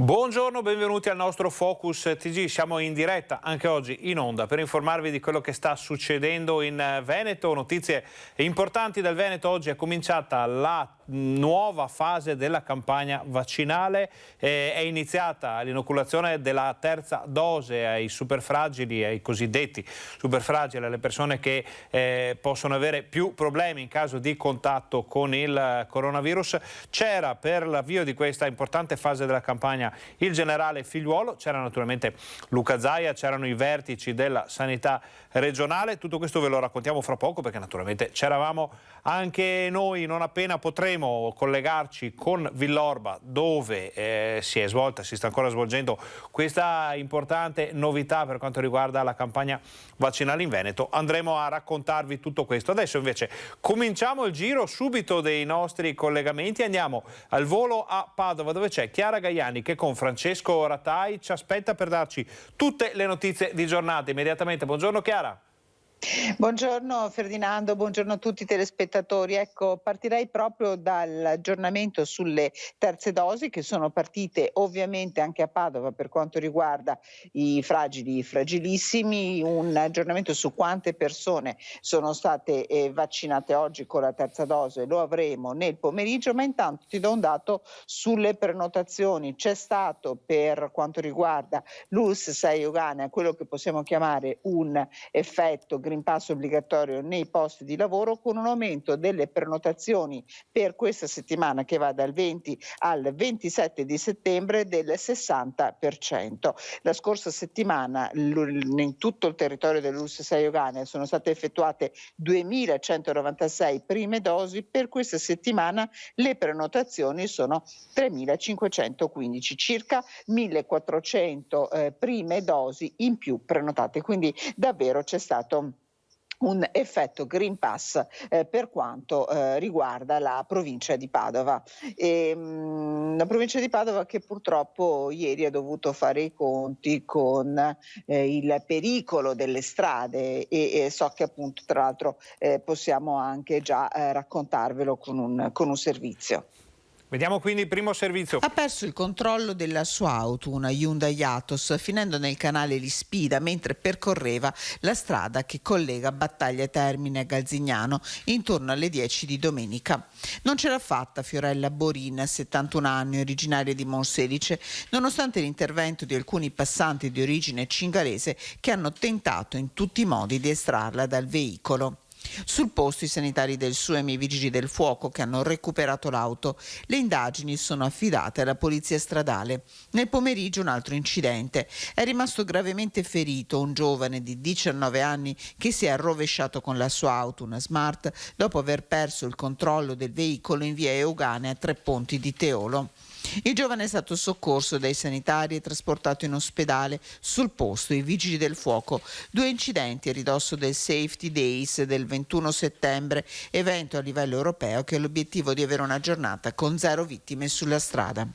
Buongiorno, benvenuti al nostro Focus TG. Siamo in diretta anche oggi in onda per informarvi di quello che sta succedendo in Veneto. Notizie importanti dal Veneto. Oggi è cominciata la nuova fase della campagna vaccinale. È iniziata l'inoculazione della terza dose ai superfragili, ai cosiddetti superfragili, alle persone che possono avere più problemi in caso di contatto con il coronavirus. C'era per l'avvio di questa importante fase della campagna il generale Figliuolo, c'era naturalmente Luca Zaia, c'erano i vertici della sanità regionale. Tutto questo ve lo raccontiamo fra poco perché naturalmente c'eravamo anche noi. Non appena potremo collegarci con Villorba, dove si sta ancora svolgendo questa importante novità per quanto riguarda la campagna vaccinale in Veneto, andremo a raccontarvi tutto questo. Adesso invece cominciamo il giro subito dei nostri collegamenti. Andiamo al volo a Padova, dove c'è Chiara Gaiani che con Francesco Ratai ci aspetta per darci tutte le notizie di giornata immediatamente. Buongiorno Chiara. Buongiorno Ferdinando, buongiorno a tutti i telespettatori. Ecco, partirei proprio dall'aggiornamento sulle terze dosi che sono partite ovviamente anche a Padova per quanto riguarda i fragili, i fragilissimi. Un aggiornamento su quante persone sono state vaccinate oggi con la terza dose lo avremo nel pomeriggio, ma intanto ti do un dato sulle prenotazioni. C'è stato per quanto riguarda l'ULSS 6 Euganea quello che possiamo chiamare un effetto Green Pass obbligatorio nei posti di lavoro, con un aumento delle prenotazioni per questa settimana che va dal 20 al 27 di settembre del 60%. La scorsa settimana in tutto il territorio dell'ULSS 6 Euganea sono state effettuate 2.196 prime dosi, per questa settimana le prenotazioni sono 3.515, circa 1.400 prime dosi in più prenotate, quindi davvero c'è stato un effetto Green Pass per quanto riguarda la provincia di Padova. La provincia di Padova che purtroppo ieri ha dovuto fare i conti con il pericolo delle strade e so che appunto tra l'altro possiamo anche già raccontarvelo con un servizio. Vediamo quindi il primo servizio. Ha perso il controllo della sua auto, una Hyundai Yatos, finendo nel canale Lispida mentre percorreva la strada che collega Battaglia Termine a Galzignano intorno alle 10 di domenica. Non ce l'ha fatta Fiorella Borin, 71 anni, originaria di Monselice, nonostante l'intervento di alcuni passanti di origine cingalese che hanno tentato in tutti i modi di estrarla dal veicolo. Sul posto i sanitari del SUEM e i vigili del fuoco che hanno recuperato l'auto. Le indagini sono affidate alla polizia stradale. Nel pomeriggio un altro incidente. È rimasto gravemente ferito un giovane di 19 anni che si è arrovesciato con la sua auto, una Smart, dopo aver perso il controllo del veicolo in via Euganea a Tre Ponti di Teolo. Il giovane è stato soccorso dai sanitari e trasportato in ospedale. Sul posto i vigili del fuoco. 2 incidenti a ridosso del Safety Days del 21 settembre, evento a livello europeo che ha l'obiettivo di avere una giornata con 0 vittime sulla strada.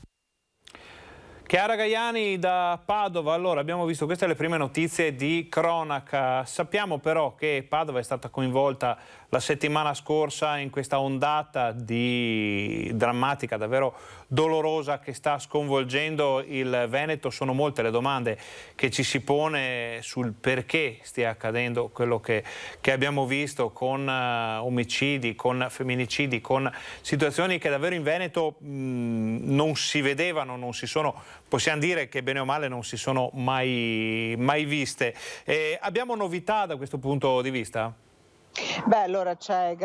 Chiara Gaiani da Padova. Allora, abbiamo visto queste le prime notizie di cronaca. Sappiamo però che Padova è stata coinvolta la settimana scorsa in questa ondata drammatica, davvero dolorosa, che sta sconvolgendo il Veneto. Sono molte le domande che ci si pone sul perché stia accadendo quello che abbiamo visto, con omicidi, con femminicidi, con situazioni che davvero in Veneto non si vedevano, non si sono, possiamo dire che bene o male non si sono mai viste. Abbiamo novità da questo punto di vista? Beh, allora c'è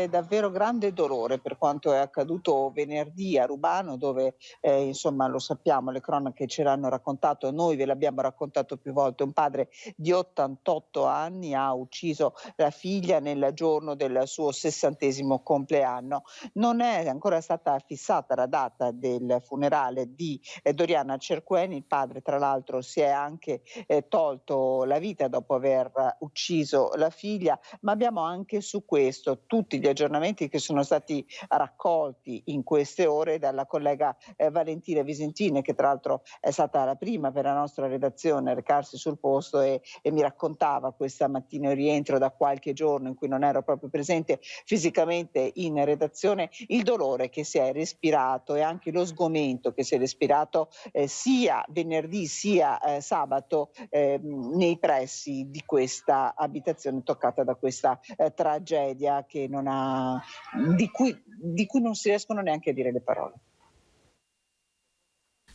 davvero grande dolore per quanto è accaduto venerdì a Rubano, dove insomma lo sappiamo, le cronache ce l'hanno raccontato, noi ve l'abbiamo raccontato più volte. Un padre di 88 anni ha ucciso la figlia nel giorno del suo 60° compleanno. Non è ancora stata fissata la data del funerale di Doriana Cerqueni. Il padre tra l'altro si è anche tolto la vita dopo aver ucciso la figlia, ma abbiamo lavoriamo anche su questo. Tutti gli aggiornamenti che sono stati raccolti in queste ore dalla collega Valentina Visentini, che tra l'altro è stata la prima per la nostra redazione a recarsi sul posto e mi raccontava questa mattina in rientro da qualche giorno in cui non ero proprio presente fisicamente in redazione, il dolore che si è respirato e anche lo sgomento che si è respirato sia venerdì sia sabato nei pressi di questa abitazione toccata da questa tragedia che di cui non si riescono neanche a dire le parole.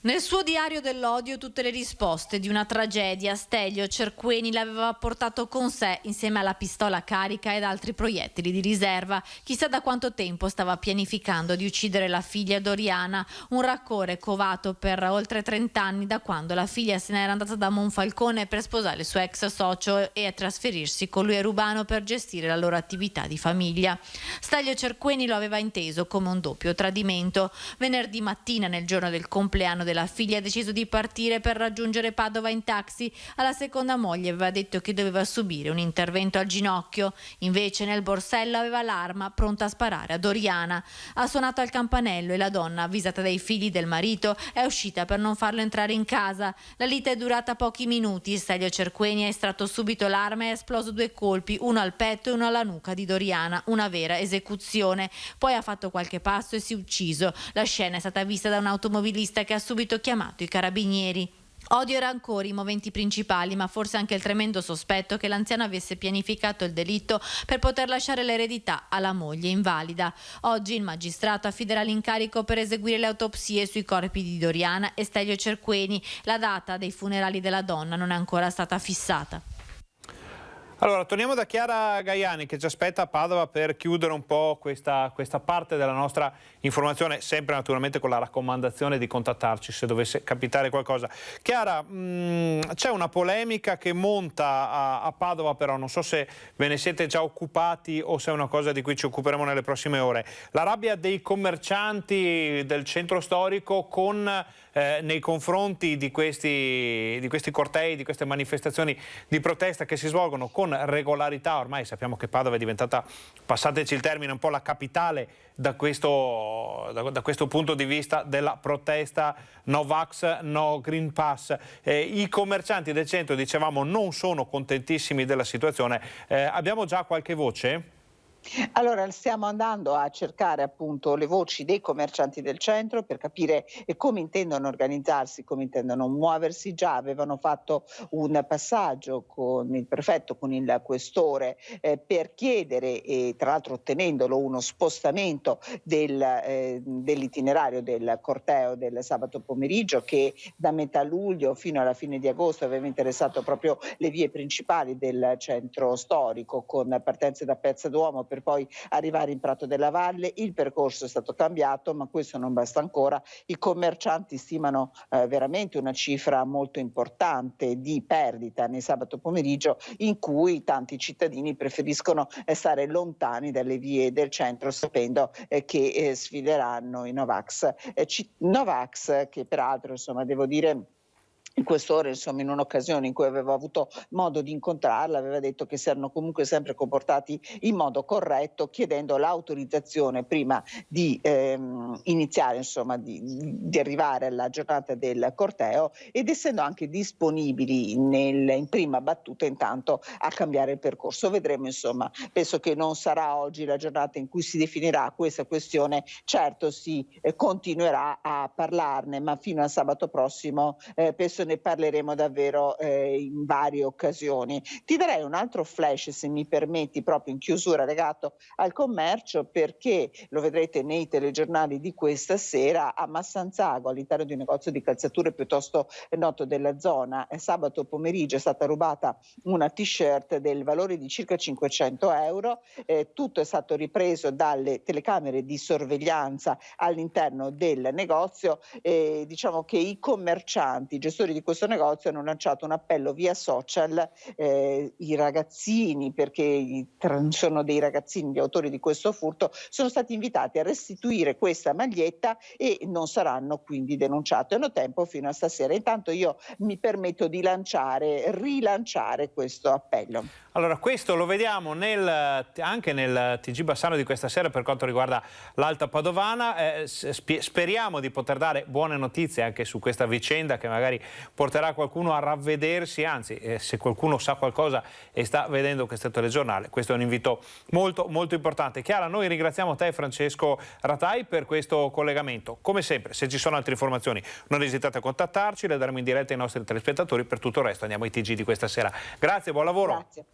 Nel suo diario dell'odio tutte le risposte di una tragedia, Stelio Cerqueni l'aveva portato con sé insieme alla pistola carica ed altri proiettili di riserva. Chissà da quanto tempo stava pianificando di uccidere la figlia Doriana, un rancore covato per oltre 30 anni da quando la figlia se n'era andata da Monfalcone per sposare il suo ex socio e a trasferirsi con lui a Rubano per gestire la loro attività di famiglia. Stelio Cerqueni lo aveva inteso come un doppio tradimento. Venerdì mattina, nel giorno del compleanno della figlia, ha deciso di partire per raggiungere Padova in taxi. Alla seconda moglie aveva detto che doveva subire un intervento al ginocchio, invece nel borsello aveva l'arma pronta a sparare a Doriana. Ha suonato al campanello e la donna, avvisata dai figli del marito, è uscita per non farlo entrare in casa. La lite è durata pochi minuti. Stelio Cerqueni ha estratto subito l'arma e ha esploso 2 colpi, uno al petto e uno alla nuca di Doriana, una vera esecuzione. Poi ha fatto qualche passo e si è ucciso. La scena è stata vista da un automobilista che ha subito chiamato i carabinieri. Odio e rancori i moventi principali, ma forse anche il tremendo sospetto che l'anziano avesse pianificato il delitto per poter lasciare l'eredità alla moglie invalida. Oggi il magistrato affiderà l'incarico per eseguire le autopsie sui corpi di Doriana e Stelio Cerqueni. La data dei funerali della donna non è ancora stata fissata. Allora, torniamo da Chiara Gaiani che ci aspetta a Padova per chiudere un po' questa parte della nostra informazione, sempre naturalmente con la raccomandazione di contattarci se dovesse capitare qualcosa. Chiara, c'è una polemica che monta a Padova, però non so se ve ne siete già occupati o se è una cosa di cui ci occuperemo nelle prossime ore. La rabbia dei commercianti del centro storico nei confronti di questi cortei, di queste manifestazioni di protesta che si svolgono con regolarità. Ormai sappiamo che Padova è diventata, passateci il termine, un po' la capitale da questo punto di vista della protesta no vax, no Green Pass. I commercianti del centro, dicevamo, non sono contentissimi della situazione. Abbiamo già qualche voce? Allora, stiamo andando a cercare appunto le voci dei commercianti del centro per capire come intendono organizzarsi, come intendono muoversi. Già avevano fatto un passaggio con il prefetto, con il questore, per chiedere, e tra l'altro ottenendolo, uno spostamento dell'itinerario del corteo del sabato pomeriggio, che da metà luglio fino alla fine di agosto aveva interessato proprio le vie principali del centro storico, con partenze da Piazza Duomo per poi arrivare in Prato della Valle. Il percorso è stato cambiato, ma questo non basta ancora. I commercianti stimano veramente una cifra molto importante di perdita nel sabato pomeriggio, in cui tanti cittadini preferiscono stare lontani dalle vie del centro, sapendo che sfileranno i Novax. Novax che peraltro, insomma, devo dire, in quest'ora, insomma, in un'occasione in cui avevo avuto modo di incontrarla, aveva detto che si erano comunque sempre comportati in modo corretto, chiedendo l'autorizzazione prima di iniziare, insomma, di arrivare alla giornata del corteo, ed essendo anche disponibili in prima battuta intanto a cambiare il percorso. Vedremo, insomma, penso che non sarà oggi la giornata in cui si definirà questa questione. Certo, si continuerà a parlarne, ma fino a sabato prossimo penso ne parleremo davvero in varie occasioni. Ti darei un altro flash, se mi permetti, proprio in chiusura, legato al commercio, perché lo vedrete nei telegiornali di questa sera. A Massanzago, all'interno di un negozio di calzature piuttosto noto della zona, sabato pomeriggio è stata rubata una t-shirt del valore di circa 500 euro. Tutto è stato ripreso dalle telecamere di sorveglianza all'interno del negozio. Diciamo che i commercianti, i gestori di questo negozio hanno lanciato un appello via social, i ragazzini, perché sono dei ragazzini gli autori di questo furto, sono stati invitati a restituire questa maglietta e non saranno quindi denunciati. Hanno tempo fino a stasera. Intanto io mi permetto di rilanciare questo appello. Allora, questo lo vediamo anche nel TG Bassano di questa sera per quanto riguarda l'Alta Padovana. Speriamo di poter dare buone notizie anche su questa vicenda che magari porterà qualcuno a ravvedersi, anzi se qualcuno sa qualcosa e sta vedendo questo telegiornale, questo è un invito molto molto importante. Chiara, noi ringraziamo te e Francesco Ratai per questo collegamento. Come sempre, se ci sono altre informazioni non esitate a contattarci, le daremo in diretta ai nostri telespettatori. Per tutto il resto andiamo ai TG di questa sera. Grazie, buon lavoro. Grazie.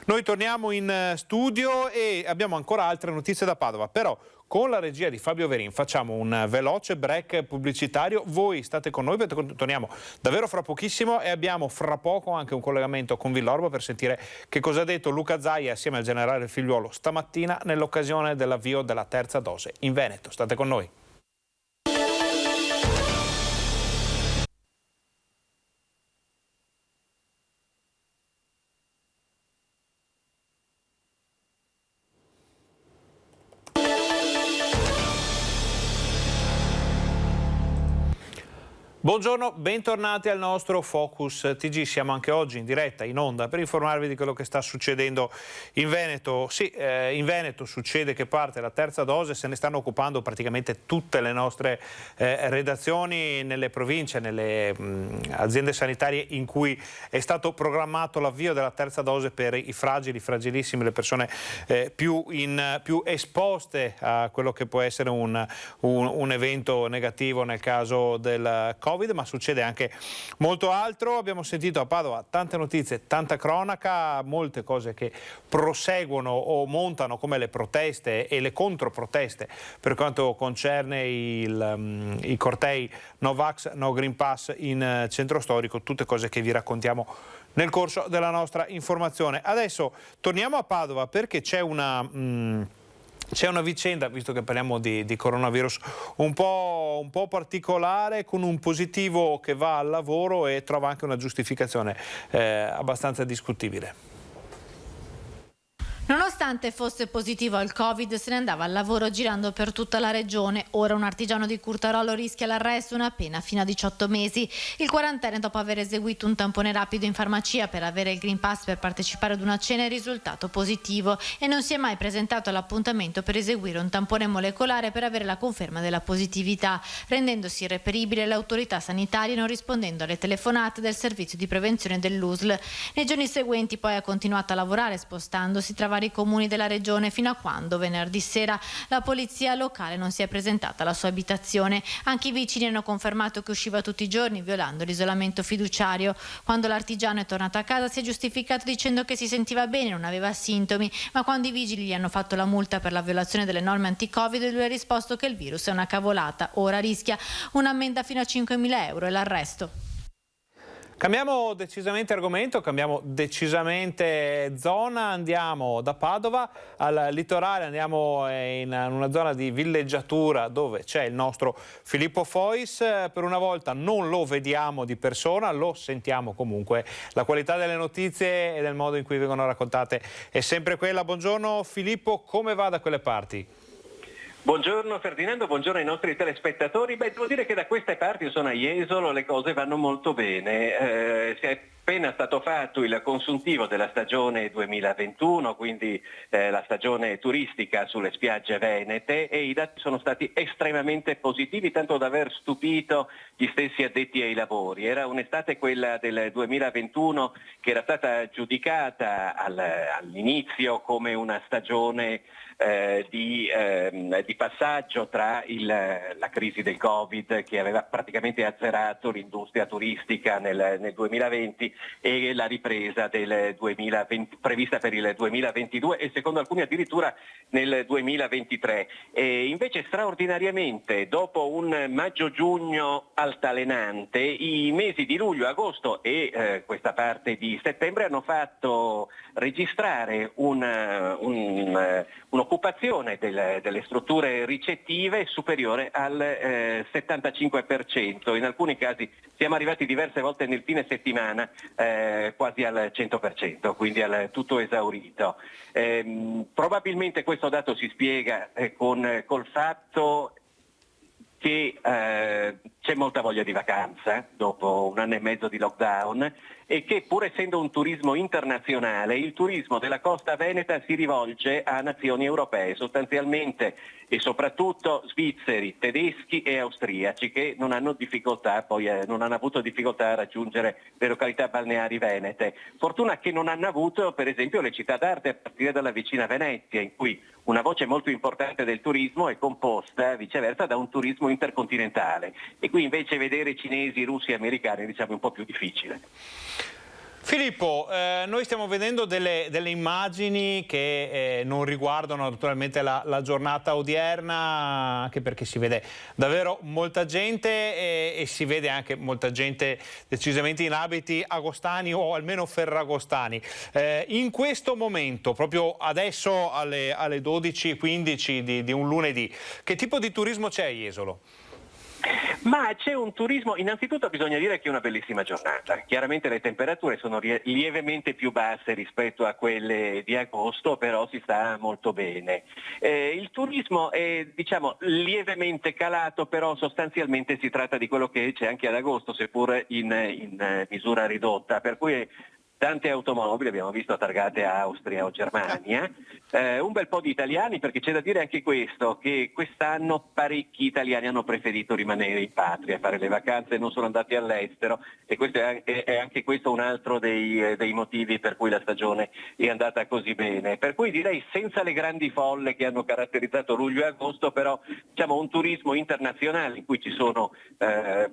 Noi torniamo in studio e abbiamo ancora altre notizie da Padova, però con la regia di Fabio Verin facciamo un veloce break pubblicitario. Voi state con noi perché torniamo davvero fra pochissimo e abbiamo fra poco anche un collegamento con Villorba per sentire che cosa ha detto Luca Zaia assieme al generale Figliuolo stamattina nell'occasione dell'avvio della terza dose in Veneto. State con noi. Buongiorno, bentornati al nostro Focus TG. Siamo anche oggi in diretta, in onda, per informarvi di quello che sta succedendo in Veneto. Sì, in Veneto succede che parte la terza dose, se ne stanno occupando praticamente tutte le nostre redazioni nelle province, nelle aziende sanitarie in cui è stato programmato l'avvio della terza dose per i fragili, fragilissimi, le persone più esposte a quello che può essere un evento negativo nel caso del Covid, ma succede anche molto altro. Abbiamo sentito a Padova tante notizie, tanta cronaca, molte cose che proseguono o montano come le proteste e le controproteste per quanto concerne i cortei No Vax, No Green Pass in centro storico, tutte cose che vi raccontiamo nel corso della nostra informazione. Adesso torniamo a Padova perché c'è una vicenda, visto che parliamo di coronavirus, un po' particolare, con un positivo che va al lavoro e trova anche una giustificazione abbastanza discutibile. Nonostante fosse positivo al Covid, se ne andava al lavoro girando per tutta la regione. Ora un artigiano di Curtarolo rischia l'arresto e una pena fino a 18 mesi. Il quarantenne, dopo aver eseguito un tampone rapido in farmacia per avere il Green Pass per partecipare ad una cena, è risultato positivo e non si è mai presentato all'appuntamento per eseguire un tampone molecolare per avere la conferma della positività, rendendosi irreperibile le autorità sanitarie non rispondendo alle telefonate del servizio di prevenzione dell'USL. Nei giorni seguenti poi ha continuato a lavorare spostandosi tra vari comuni della regione fino a quando venerdì sera la polizia locale non si è presentata alla sua abitazione. Anche i vicini hanno confermato che usciva tutti i giorni violando l'isolamento fiduciario. Quando l'artigiano è tornato a casa si è giustificato dicendo che si sentiva bene, non aveva sintomi, ma quando i vigili gli hanno fatto la multa per la violazione delle norme anti-Covid lui ha risposto che il virus è una cavolata. Ora rischia un'ammenda fino a 5.000 euro e l'arresto. Cambiamo decisamente argomento, cambiamo decisamente zona, andiamo da Padova al litorale, andiamo in una zona di villeggiatura dove c'è il nostro Filippo Fois. Per una volta non lo vediamo di persona, lo sentiamo comunque. La qualità delle notizie e del modo in cui vengono raccontate è sempre quella. Buongiorno Filippo, come va da quelle parti? Buongiorno Ferdinando, buongiorno ai nostri telespettatori. Devo dire che da queste parti, io sono a Jesolo, le cose vanno molto bene. Si è appena stato fatto il consuntivo della stagione 2021, quindi la stagione turistica sulle spiagge venete, e i dati sono stati estremamente positivi, tanto da aver stupito gli stessi addetti ai lavori. Era un'estate, quella del 2021, che era stata giudicata all'inizio come una stagione di passaggio tra la crisi del Covid, che aveva praticamente azzerato l'industria turistica nel 2020, e la ripresa del 2020, prevista per il 2022 e secondo alcuni addirittura nel 2023. E invece straordinariamente, dopo un maggio-giugno altalenante, i mesi di luglio, agosto e questa parte di settembre hanno fatto registrare un'occupazione l'occupazione delle strutture ricettive è superiore al 75%, in alcuni casi siamo arrivati diverse volte nel fine settimana quasi al 100%, quindi al tutto esaurito. Probabilmente questo dato si spiega col fatto che c'è molta voglia di vacanza dopo 1 anno e mezzo di lockdown e che pur essendo un turismo internazionale, il turismo della costa veneta si rivolge a nazioni europee, sostanzialmente e soprattutto svizzeri, tedeschi e austriaci, che non hanno difficoltà, non hanno avuto difficoltà a raggiungere le località balneari venete. Fortuna che non hanno avuto per esempio le città d'arte a partire dalla vicina Venezia, in cui una voce molto importante del turismo è composta viceversa da un turismo intercontinentale, e qui invece vedere cinesi, russi e americani diciamo è un po' più difficile. Filippo, noi stiamo vedendo delle immagini che non riguardano naturalmente la giornata odierna, anche perché si vede davvero molta gente e si vede anche molta gente decisamente in abiti agostani o almeno ferragostani. In questo momento, proprio adesso alle 12:15 di un lunedì, che tipo di turismo c'è a Jesolo? Ma c'è un turismo, innanzitutto bisogna dire che è una bellissima giornata, chiaramente le temperature sono lievemente più basse rispetto a quelle di agosto, però si sta molto bene. Il turismo è diciamo lievemente calato, però sostanzialmente si tratta di quello che c'è anche ad agosto, seppur in misura ridotta, per cui tante automobili abbiamo visto targate Austria o Germania, un bel po' di italiani, perché c'è da dire anche questo, che quest'anno parecchi italiani hanno preferito rimanere in patria, fare le vacanze e non sono andati all'estero, e questo è anche questo un altro dei motivi per cui la stagione è andata così bene. Per cui direi senza le grandi folle che hanno caratterizzato luglio e agosto, però diciamo un turismo internazionale in cui ci sono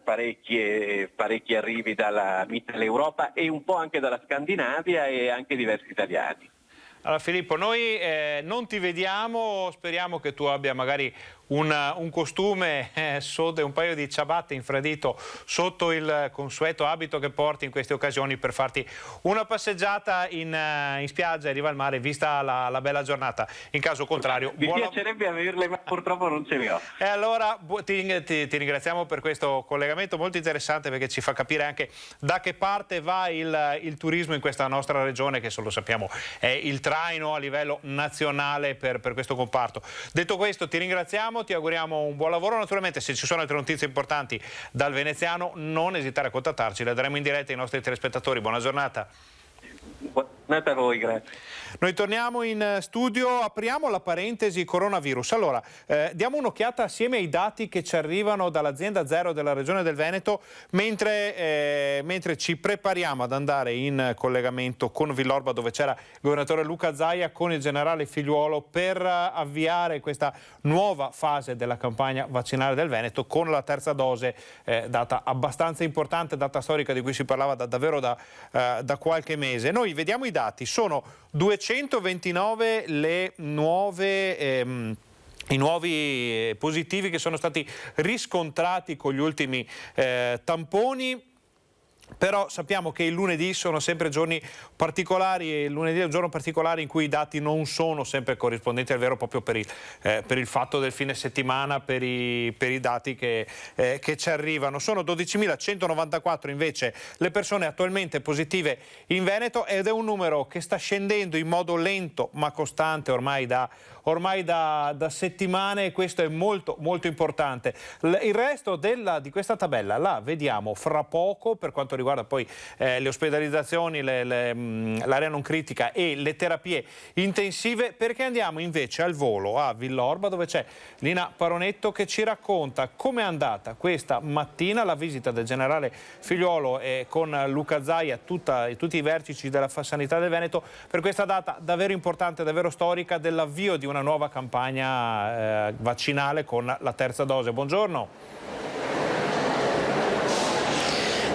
parecchi arrivi dalla Mitteleuropa e un po' anche dalla Scandinavia e anche diversi italiani. Allora Filippo, noi non ti vediamo, speriamo che tu abbia magari un costume sotto, un paio di ciabatte infradito sotto il consueto abito che porti in queste occasioni per farti una passeggiata in spiaggia e riva al mare, vista la bella giornata. In caso contrario, mi piacerebbe averle, ma purtroppo non ce le ho. E allora ti ringraziamo per questo collegamento molto interessante, perché ci fa capire anche da che parte va il turismo in questa nostra regione, che lo sappiamo è il traino a livello nazionale per questo comparto. Detto questo, ti ringraziamo, ti auguriamo un buon lavoro. Naturalmente, se ci sono altre notizie importanti dal veneziano, non esitare a contattarci, le daremo in diretta ai nostri telespettatori. Buona giornata. Buona giornata a voi, grazie. Noi torniamo in studio, apriamo la parentesi coronavirus. Allora, diamo un'occhiata assieme ai dati che ci arrivano dall'azienda Zero della Regione del Veneto, mentre ci prepariamo ad andare in collegamento con Villorba, dove c'era il governatore Luca Zaia con il generale Figliuolo, per avviare questa nuova fase della campagna vaccinale del Veneto, con la terza dose, data abbastanza importante, data storica di cui si parlava davvero da qualche mese. Noi vediamo i dati, sono 229 i nuovi positivi che sono stati riscontrati con gli ultimi tamponi. Però sappiamo che il lunedì sono sempre giorni particolari, e il lunedì è un giorno particolare in cui i dati non sono sempre corrispondenti al vero, proprio per il fatto del fine settimana, per i dati che ci arrivano. Sono 12.194 invece le persone attualmente positive in Veneto, ed è un numero che sta scendendo in modo lento ma costante ormai da settimane, e questo è molto molto importante. Il resto di questa tabella la vediamo fra poco per quanto riguarda poi le ospedalizzazioni, l'area non critica e le terapie intensive, perché andiamo invece al volo a Villorba, dove c'è Lina Paronetto che ci racconta com'è andata questa mattina la visita del generale Figliuolo con Luca Zaia e tutti i vertici della sanità del Veneto per questa data davvero importante, davvero storica, dell'avvio di una nuova campagna vaccinale con la terza dose. Buongiorno.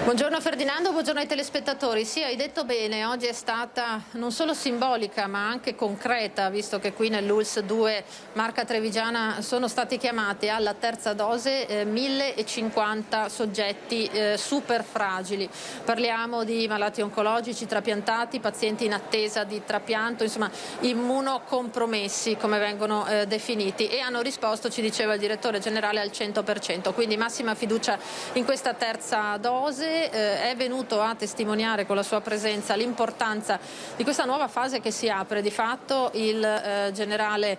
Buongiorno Ferdinando, buongiorno ai telespettatori. Sì, hai detto bene, oggi è stata non solo simbolica ma anche concreta, visto che qui nell'ULSS 2 Marca Trevigiana sono stati chiamati alla terza dose 1050 soggetti super fragili. Parliamo di malati oncologici, trapiantati, pazienti in attesa di trapianto, insomma immunocompromessi come vengono definiti, e hanno risposto, ci diceva il direttore generale, al 100%, quindi massima fiducia in questa terza dose. È venuto a testimoniare con la sua presenza l'importanza di questa nuova fase che si apre di fatto il generale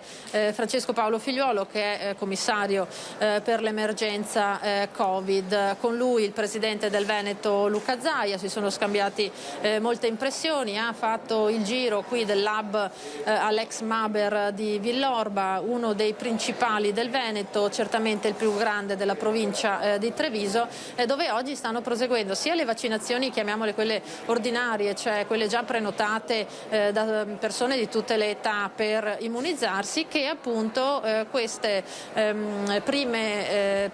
Francesco Paolo Figliuolo, che è commissario per l'emergenza Covid. Con lui il presidente del Veneto Luca Zaia, si sono scambiati molte impressioni, ha fatto il giro qui del lab all'ex Maber di Villorba, uno dei principali del Veneto, certamente il più grande della provincia di Treviso, dove oggi stanno proseguendo sia le vaccinazioni, chiamiamole quelle ordinarie, cioè quelle già prenotate da persone di tutte le età per immunizzarsi, che appunto queste prime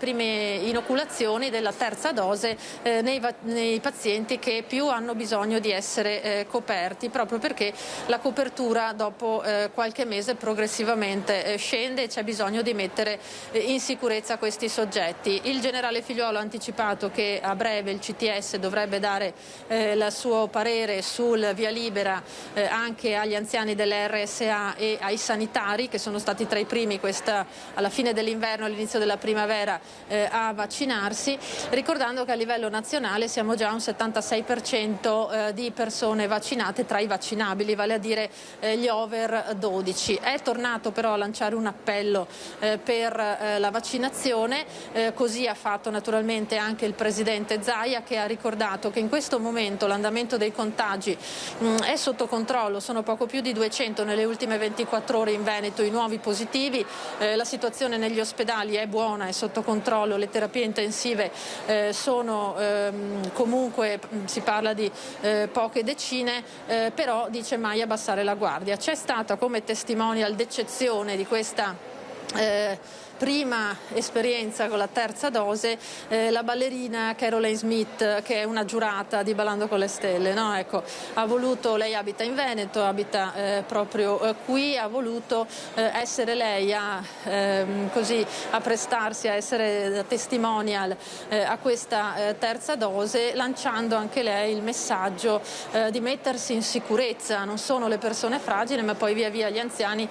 inoculazioni della terza dose nei pazienti che più hanno bisogno di essere coperti, proprio perché la copertura dopo qualche mese progressivamente scende e c'è bisogno di mettere in sicurezza questi soggetti. Il generale Figliuolo ha anticipato che a breve il CTS dovrebbe dare il suo parere sul via libera anche agli anziani delle RSA e ai sanitari, che sono stati tra i primi alla fine dell'inverno, all'inizio della primavera, a vaccinarsi, ricordando che a livello nazionale siamo già a un 76% di persone vaccinate tra i vaccinabili, vale a dire gli over 12. È tornato però a lanciare un appello per la vaccinazione, così ha fatto naturalmente anche il presidente Zaia, che ha ricordato che in questo momento l'andamento dei contagi è sotto controllo, sono poco più di 200 nelle ultime 24 ore in Veneto i nuovi positivi, la situazione negli ospedali è buona, è sotto controllo, le terapie intensive sono comunque, si parla di poche decine, però dice mai abbassare la guardia. C'è stata come testimonial d'eccezione di questa prima esperienza con la terza dose la ballerina Caroline Smith, che è una giurata di Ballando con le Stelle, no? Ecco, ha voluto, lei abita in Veneto, abita proprio qui, ha voluto essere lei a prestarsi a essere testimonial a questa terza dose, lanciando anche lei il messaggio di mettersi in sicurezza non solo le persone fragili, ma poi via via gli anziani,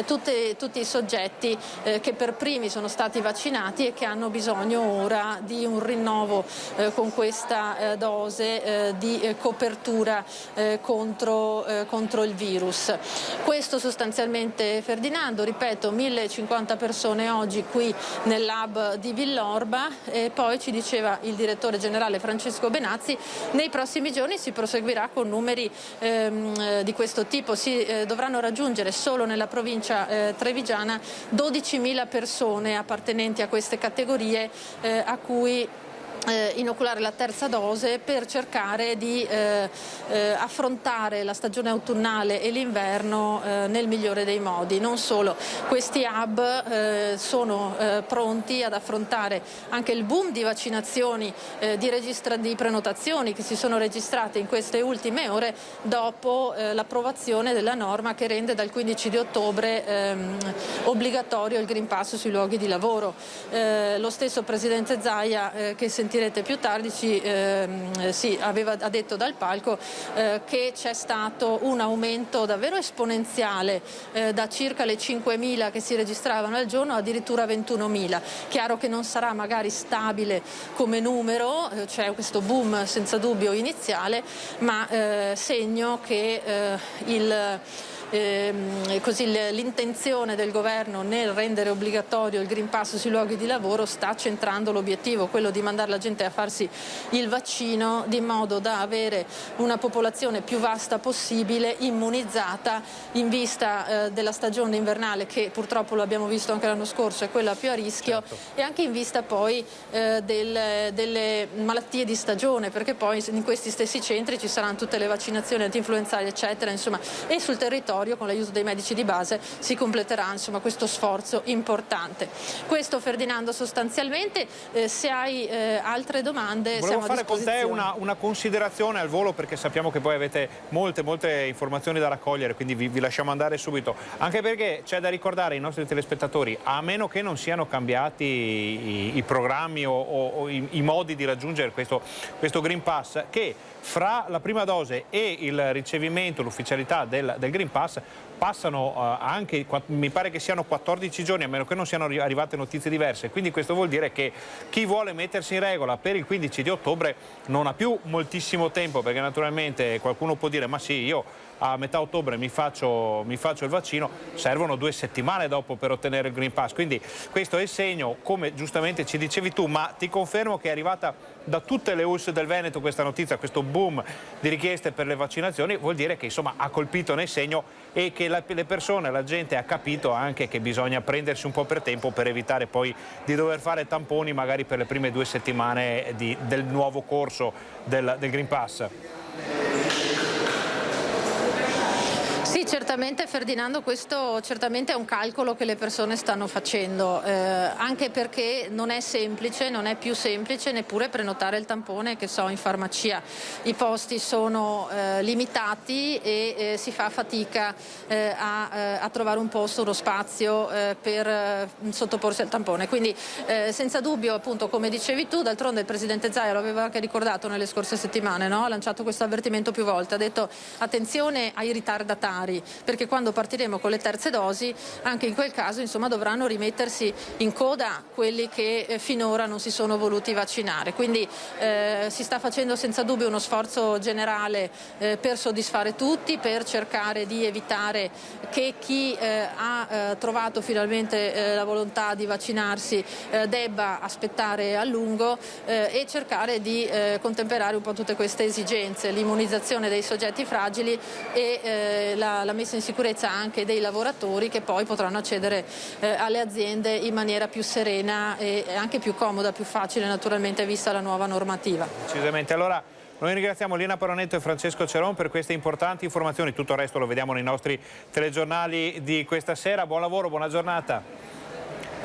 tutti i soggetti che per primi sono stati vaccinati e che hanno bisogno ora di un rinnovo con questa dose di copertura contro il virus. Questo sostanzialmente, Ferdinando, ripeto, 1050 persone oggi qui nel lab di Villorba, e poi ci diceva il direttore generale Francesco Benazzi, nei prossimi giorni si proseguirà con numeri di questo tipo, si dovranno raggiungere solo nella provincia trevigiana 12.000 persone appartenenti a queste categorie a cui inoculare la terza dose per cercare di affrontare la stagione autunnale e l'inverno nel migliore dei modi. Non solo, questi hub sono pronti ad affrontare anche il boom di vaccinazioni, di prenotazioni che si sono registrate in queste ultime ore dopo l'approvazione della norma che rende dal 15 di ottobre obbligatorio il Green Pass sui luoghi di lavoro. Lo stesso presidente Zaia, che sentirete più tardi, ha detto dal palco che c'è stato un aumento davvero esponenziale da circa le 5.000 che si registravano al giorno addirittura 21.000. Chiaro che non sarà magari stabile come numero, c'è questo boom senza dubbio iniziale, ma segno che l'intenzione del governo nel rendere obbligatorio il Green Pass sui luoghi di lavoro sta centrando l'obiettivo, quello di mandare la gente a farsi il vaccino, di modo da avere una popolazione più vasta possibile immunizzata in vista della stagione invernale, che purtroppo lo abbiamo visto anche l'anno scorso è quella più a rischio, certo. E anche in vista poi delle malattie di stagione, perché poi in questi stessi centri ci saranno tutte le vaccinazioni antinfluenzali eccetera, insomma, e sul territorio territorio, con l'aiuto dei medici di base si completerà insomma questo sforzo importante. Questo, Ferdinando, sostanzialmente, se hai altre domande volevo siamo a fare con te disposizione. una considerazione al volo, perché sappiamo che poi avete molte informazioni da raccogliere, quindi vi lasciamo andare subito, anche perché c'è da ricordare ai nostri telespettatori, a meno che non siano cambiati i programmi o i modi di raggiungere questo Green Pass, che fra la prima dose e il ricevimento, l'ufficialità del Green Pass passano anche, mi pare che siano 14 giorni, a meno che non siano arrivate notizie diverse, quindi questo vuol dire che chi vuole mettersi in regola per il 15 di ottobre non ha più moltissimo tempo, perché naturalmente qualcuno può dire ma sì, io a metà ottobre mi faccio il vaccino, servono 2 settimane dopo per ottenere il Green Pass, quindi questo è il segno, come giustamente ci dicevi tu, ma ti confermo che è arrivata da tutte le ULSS del Veneto questa notizia, questo boom di richieste per le vaccinazioni, vuol dire che insomma ha colpito nel segno e che le persone, la gente ha capito anche che bisogna prendersi un po' per tempo per evitare poi di dover fare tamponi magari per le prime 2 settimane del nuovo corso del Green Pass. Sì, certamente, Ferdinando, questo certamente è un calcolo che le persone stanno facendo, anche perché non è semplice, non è più semplice neppure prenotare il tampone, che so, in farmacia. I posti sono limitati e si fa fatica a trovare un posto, uno spazio per sottoporsi al tampone. Quindi senza dubbio, appunto, come dicevi tu, d'altronde il Presidente Zaia lo aveva anche ricordato nelle scorse settimane, no? Ha lanciato questo avvertimento più volte, ha detto attenzione ai ritardatari, perché quando partiremo con le terze dosi, anche in quel caso insomma dovranno rimettersi in coda quelli che finora non si sono voluti vaccinare. Quindi si sta facendo senza dubbio uno sforzo generale per soddisfare tutti, per cercare di evitare che chi ha trovato finalmente la volontà di vaccinarsi debba aspettare a lungo e cercare di contemperare un po' tutte queste esigenze, l'immunizzazione dei soggetti fragili e la messa in sicurezza anche dei lavoratori, che poi potranno accedere alle aziende in maniera più serena e anche più comoda, più facile naturalmente, vista la nuova normativa. Decisamente. Allora noi ringraziamo Lina Paronetto e Francesco Ceron per queste importanti informazioni, tutto il resto lo vediamo nei nostri telegiornali di questa sera. Buon lavoro, buona giornata.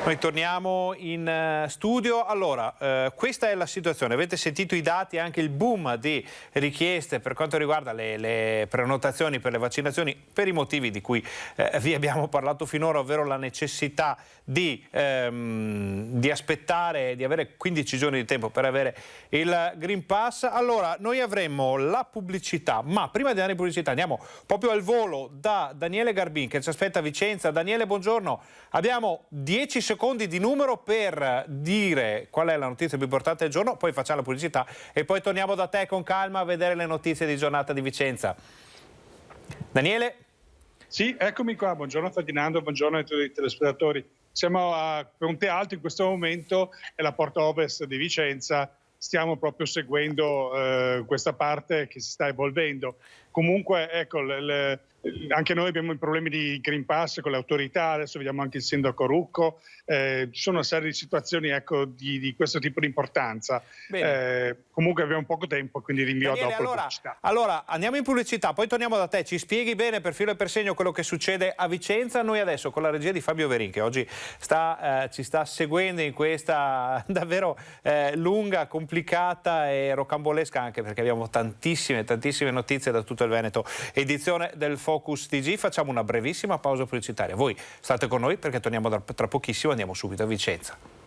Noi torniamo in studio. Allora, questa è la situazione, avete sentito i dati, anche il boom di richieste per quanto riguarda le prenotazioni per le vaccinazioni, per i motivi di cui vi abbiamo parlato finora, ovvero la necessità di aspettare, di avere 15 giorni di tempo per avere il Green Pass. Allora, noi avremmo la pubblicità, ma prima di andare in pubblicità andiamo proprio al volo da Daniele Garbin che ci aspetta a Vicenza. Daniele, buongiorno, abbiamo 10 secondi di numero per dire qual è la notizia più importante del giorno, poi facciamo la pubblicità e poi torniamo da te con calma a vedere le notizie di giornata di Vicenza. Daniele? Sì, eccomi qua, buongiorno Ferdinando, buongiorno a tutti i telespettatori. Siamo a Ponte Alto in questo momento, è la porta ovest di Vicenza, stiamo proprio seguendo questa parte che si sta evolvendo. Comunque, ecco, anche noi abbiamo i problemi di Green Pass con le autorità, adesso vediamo anche il sindaco Rucco, ci sono una serie di situazioni, ecco, di questo tipo di importanza. Comunque abbiamo poco tempo, quindi rinvio Daniele, dopo la pubblicità. Allora, andiamo in pubblicità, poi torniamo da te, ci spieghi bene per filo e per segno quello che succede a Vicenza. Noi adesso con la regia di Fabio Verin, che oggi ci sta seguendo in questa davvero lunga, complicata e rocambolesca, anche perché abbiamo tantissime notizie da tutto il Veneto, edizione del Focus TG. Facciamo una brevissima pausa pubblicitaria. Voi state con noi perché torniamo tra pochissimo, andiamo subito a Vicenza.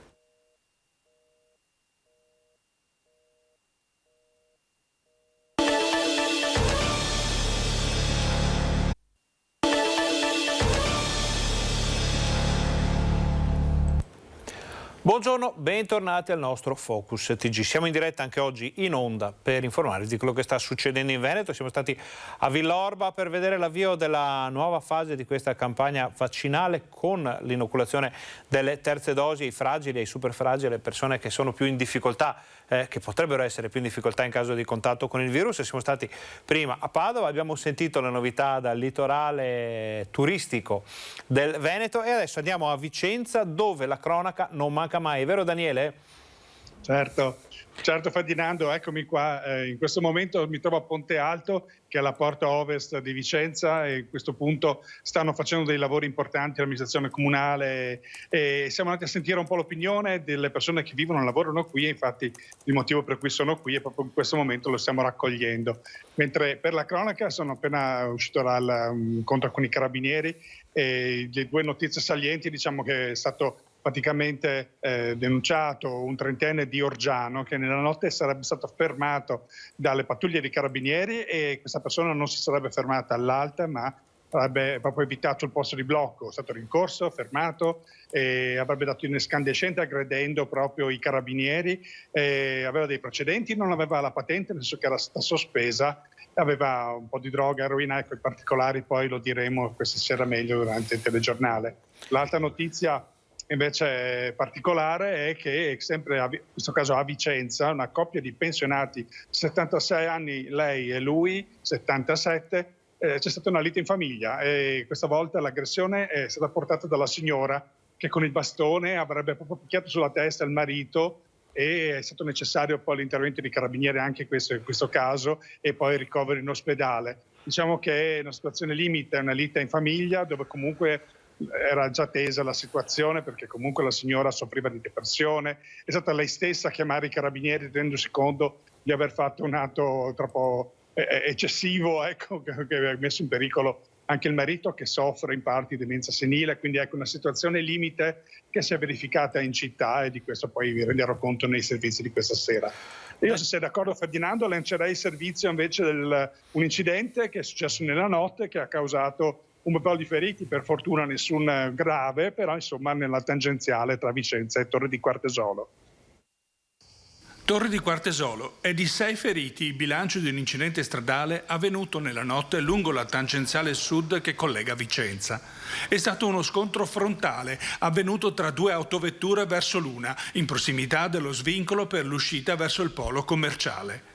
Buongiorno, bentornati al nostro Focus TG. Siamo in diretta anche oggi in onda per informarvi di quello che sta succedendo in Veneto. Siamo stati a Villorba per vedere l'avvio della nuova fase di questa campagna vaccinale con l'inoculazione delle terze dosi ai fragili, ai super fragili, alle persone che sono più in difficoltà, che potrebbero essere più in difficoltà in caso di contatto con il virus. Siamo stati prima a Padova, abbiamo sentito le novità dal litorale turistico del Veneto e adesso andiamo a Vicenza, dove la cronaca non manca mai, è vero Daniele? Certo Ferdinando, eccomi qua. In questo momento mi trovo a Ponte Alto, che è la porta ovest di Vicenza, e a questo punto stanno facendo dei lavori importanti l'amministrazione comunale e siamo andati a sentire un po' l'opinione delle persone che vivono e lavorano qui, e infatti il motivo per cui sono qui è proprio in questo momento lo stiamo raccogliendo. Mentre per la cronaca sono appena uscito dal incontro con i carabinieri e le due notizie salienti, diciamo che è stato praticamente denunciato un trentenne di Orgiano che nella notte sarebbe stato fermato dalle pattuglie di carabinieri, e questa persona non si sarebbe fermata all'alta ma avrebbe proprio evitato il posto di blocco, è stato rincorso, fermato e avrebbe dato in escandescente aggredendo proprio i carabinieri, aveva dei precedenti, non aveva la patente nel senso che era stata sospesa, aveva un po' di droga, eroina, ecco i particolari poi lo diremo questa sera meglio durante il telegiornale. L'altra notizia invece particolare è che sempre in questo caso a Vicenza una coppia di pensionati, 76 anni lei e lui, 77, c'è stata una lite in famiglia e questa volta l'aggressione è stata portata dalla signora che con il bastone avrebbe proprio picchiato sulla testa il marito, e è stato necessario poi l'intervento di carabinieri anche in questo caso e poi il ricovero in ospedale. Diciamo che è una situazione limite, una lite in famiglia dove comunque era già tesa la situazione perché comunque la signora soffriva di depressione, è stata lei stessa a chiamare i carabinieri rendendosi conto di aver fatto un atto troppo eccessivo, ecco, che ha messo in pericolo anche il marito che soffre in parte di demenza senile, quindi ecco una situazione limite che si è verificata in città e di questo poi vi renderò conto nei servizi di questa sera. Io, se sei d'accordo Ferdinando, lancerei il servizio invece un incidente che è successo nella notte che ha causato un bel po' di feriti, per fortuna nessun grave, però insomma nella tangenziale tra Vicenza e Torre di Quartesolo. Torre di Quartesolo è di 6 feriti il bilancio di un incidente stradale avvenuto nella notte lungo la tangenziale sud che collega Vicenza. È stato uno scontro frontale avvenuto tra 2 autovetture verso l'una, in prossimità dello svincolo per l'uscita verso il polo commerciale.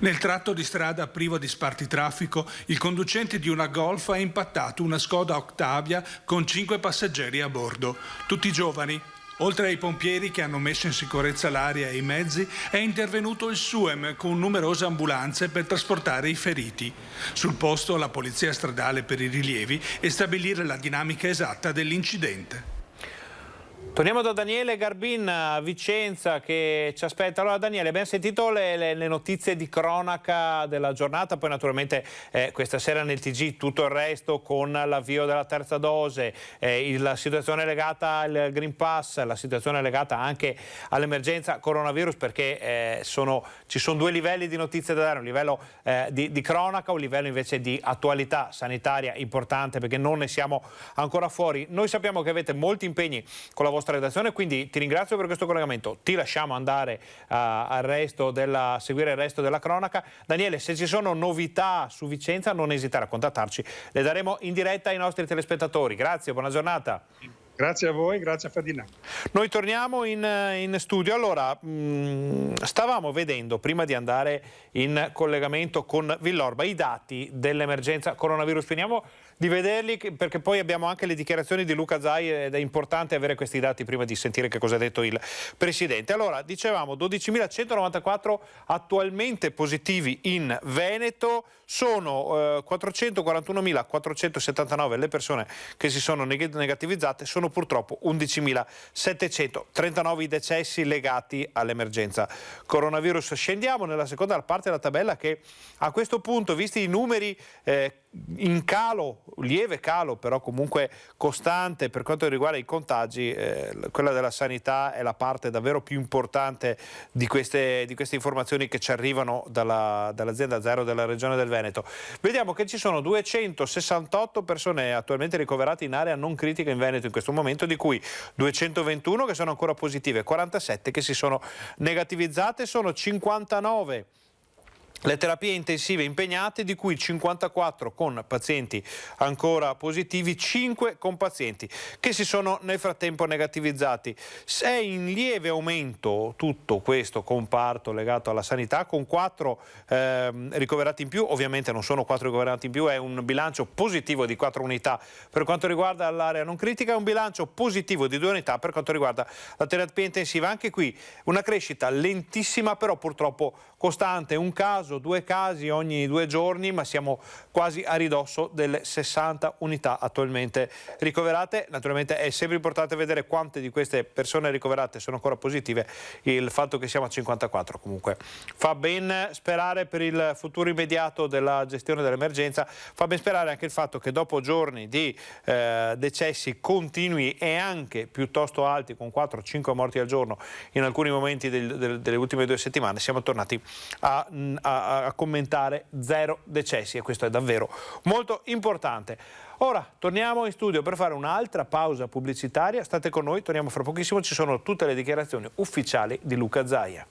Nel tratto di strada privo di spartitraffico, il conducente di una Golf ha impattato una Skoda Octavia con 5 passeggeri a bordo, tutti giovani. Oltre ai pompieri che hanno messo in sicurezza l'area e i mezzi, è intervenuto il SUEM con numerose ambulanze per trasportare i feriti. Sul posto la polizia stradale per i rilievi e stabilire la dinamica esatta dell'incidente. Torniamo da Daniele Garbin a Vicenza che ci aspetta. Allora Daniele, abbiamo sentito le notizie di cronaca della giornata, poi naturalmente questa sera nel TG tutto il resto con l'avvio della terza dose, la situazione legata al Green Pass, la situazione legata anche all'emergenza coronavirus, perché ci sono 2 livelli di notizie da dare, un livello di cronaca, un livello invece di attualità sanitaria importante perché non ne siamo ancora fuori. Noi sappiamo che avete molti impegni con la vostra redazione, quindi ti ringrazio per questo collegamento, ti lasciamo andare a seguire il resto della cronaca. Daniele, se ci sono novità su Vicenza non esitare a contattarci, le daremo in diretta ai nostri telespettatori. Grazie, buona giornata. Grazie a voi, grazie a Ferdinando. Noi torniamo in studio. Allora, stavamo vedendo, prima di andare in collegamento con Villorba, i dati dell'emergenza coronavirus. Finiamo di vederli perché poi abbiamo anche le dichiarazioni di Luca Zai ed è importante avere questi dati prima di sentire che cosa ha detto il Presidente. Allora, dicevamo 12.194 attualmente positivi in Veneto, sono 441.479 le persone che si sono negativizzate, sono purtroppo 11.739 i decessi legati all'emergenza coronavirus. Scendiamo nella seconda parte della tabella che a questo punto, visti i numeri in calo, lieve calo però comunque costante per quanto riguarda i contagi, quella della sanità è la parte davvero più importante di queste informazioni che ci arrivano dall'azienda Zero della Regione del Veneto. Vediamo che ci sono 268 persone attualmente ricoverate in area non critica in Veneto in questo momento, di cui 221 che sono ancora positive, 47 che si sono negativizzate, sono 59 le terapie intensive impegnate, di cui 54 con pazienti ancora positivi, 5 con pazienti che si sono nel frattempo negativizzati. È in lieve aumento tutto questo comparto legato alla sanità, con 4 ricoverati in più. Ovviamente non sono 4 ricoverati in più, è un bilancio positivo di 4 unità per quanto riguarda l'area non critica, è un bilancio positivo di 2 unità per quanto riguarda la terapia intensiva. Anche qui una crescita lentissima, però purtroppo costante, un caso, 2 casi ogni 2 giorni, ma siamo quasi a ridosso delle 60 unità attualmente ricoverate. Naturalmente è sempre importante vedere quante di queste persone ricoverate sono ancora positive. Il fatto che siamo a 54 comunque fa ben sperare per il futuro immediato della gestione dell'emergenza, fa ben sperare anche il fatto che dopo giorni di decessi continui e anche piuttosto alti, con 4-5 morti al giorno in alcuni momenti delle ultime 2 settimane, siamo tornati a commentare 0 decessi, e questo è davvero molto importante. Ora torniamo in studio per fare un'altra pausa pubblicitaria. State con noi, torniamo fra pochissimo, ci sono tutte le dichiarazioni ufficiali di Luca Zaia.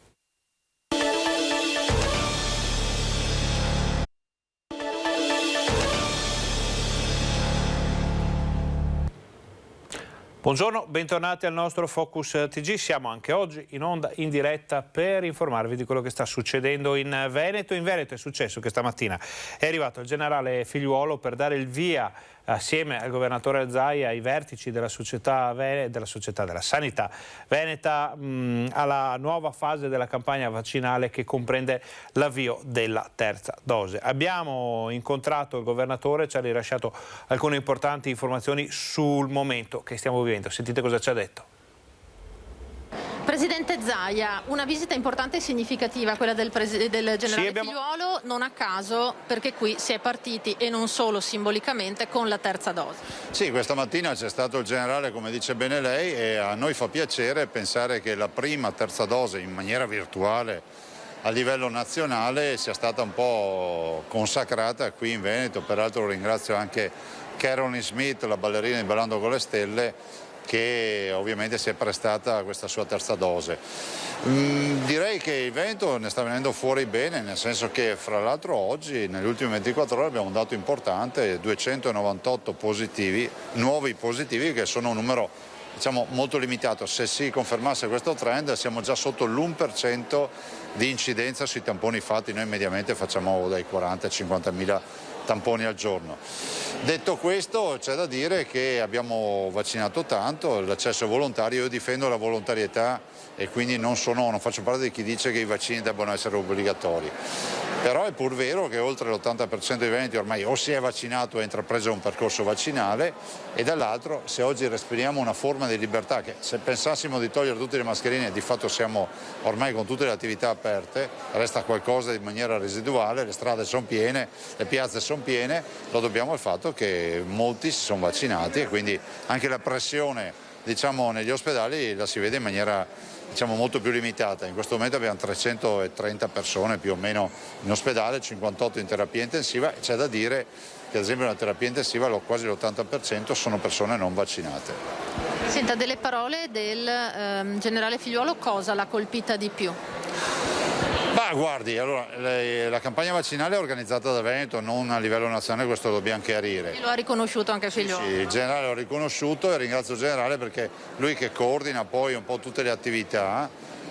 Buongiorno, bentornati al nostro Focus TG. Siamo anche oggi in onda in diretta per informarvi di quello che sta succedendo in Veneto. In Veneto è successo che stamattina è arrivato il generale Figliuolo per dare il via assieme al governatore Zaia ai vertici della società della sanità veneta alla nuova fase della campagna vaccinale che comprende l'avvio della terza dose. Abbiamo incontrato il governatore, ci ha rilasciato alcune importanti informazioni sul momento che stiamo vivendo. Sentite cosa ci ha detto. Presidente Zaia, una visita importante e significativa, quella del generale Figliuolo, non a caso, perché qui si è partiti, e non solo simbolicamente, con la terza dose. Sì, questa mattina c'è stato il generale, come dice bene lei, e a noi fa piacere pensare che la prima terza dose in maniera virtuale a livello nazionale sia stata un po' consacrata qui in Veneto. Peraltro ringrazio anche Caroline Smith, la ballerina di Ballando con le Stelle, che ovviamente si è prestata a questa sua terza dose. Direi che il Veneto ne sta venendo fuori bene, nel senso che fra l'altro oggi, nelle ultime 24 ore, abbiamo un dato importante: 298 positivi, nuovi positivi, che sono un numero molto limitato. Se si confermasse questo trend siamo già sotto l'1% di incidenza sui tamponi fatti. Noi mediamente facciamo dai 40 ai 50.000 tamponi al giorno. Detto questo, c'è da dire che abbiamo vaccinato tanto, l'accesso è volontario, io difendo la volontarietà e quindi non faccio parte di chi dice che i vaccini debbano essere obbligatori. Però è pur vero che oltre l'80% dei veneti ormai o si è vaccinato o ha intrapreso un percorso vaccinale, e dall'altro, se oggi respiriamo una forma di libertà, che se pensassimo di togliere tutte le mascherine, di fatto siamo ormai con tutte le attività aperte, resta qualcosa di maniera residuale, le strade sono piene, le piazze sono piene, lo dobbiamo al fatto che molti si sono vaccinati, e quindi anche la pressione negli ospedali la si vede in maniera molto più limitata. In questo momento abbiamo 330 persone più o meno in ospedale, 58 in terapia intensiva, e c'è da dire che ad esempio nella terapia intensiva quasi l'80% sono persone non vaccinate. Senta, delle parole del generale Figliuolo, cosa l'ha colpita di più? Guardi, allora, la campagna vaccinale è organizzata da Veneto, non a livello nazionale, questo lo dobbiamo chiarire. E lo ha riconosciuto anche Figliuolo? Sì, il generale l'ho riconosciuto, e ringrazio il generale perché lui, che coordina poi un po' tutte le attività,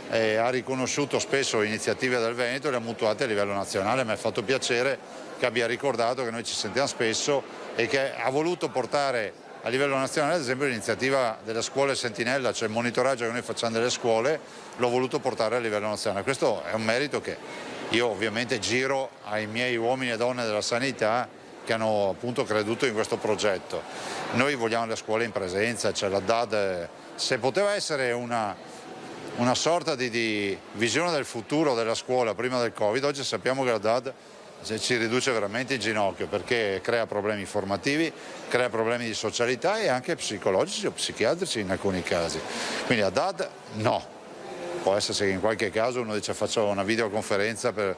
ha riconosciuto spesso iniziative del Veneto e le ha mutuate a livello nazionale. Mi ha fatto piacere che abbia ricordato che noi ci sentiamo spesso e che ha voluto portare a livello nazionale, ad esempio, l'iniziativa delle scuole sentinella, cioè il monitoraggio che noi facciamo delle scuole, l'ho voluto portare a livello nazionale. Questo è un merito che io ovviamente giro ai miei uomini e donne della sanità che hanno appunto creduto in questo progetto. Noi vogliamo le scuole in presenza, cioè la DAD, se poteva essere una sorta di visione del futuro della scuola prima del Covid, oggi sappiamo che la DAD ci riduce veramente in ginocchio, perché crea problemi formativi, crea problemi di socialità e anche psicologici o psichiatrici in alcuni casi. Quindi a DAD no. Può essere che in qualche caso uno dice faccio una videoconferenza per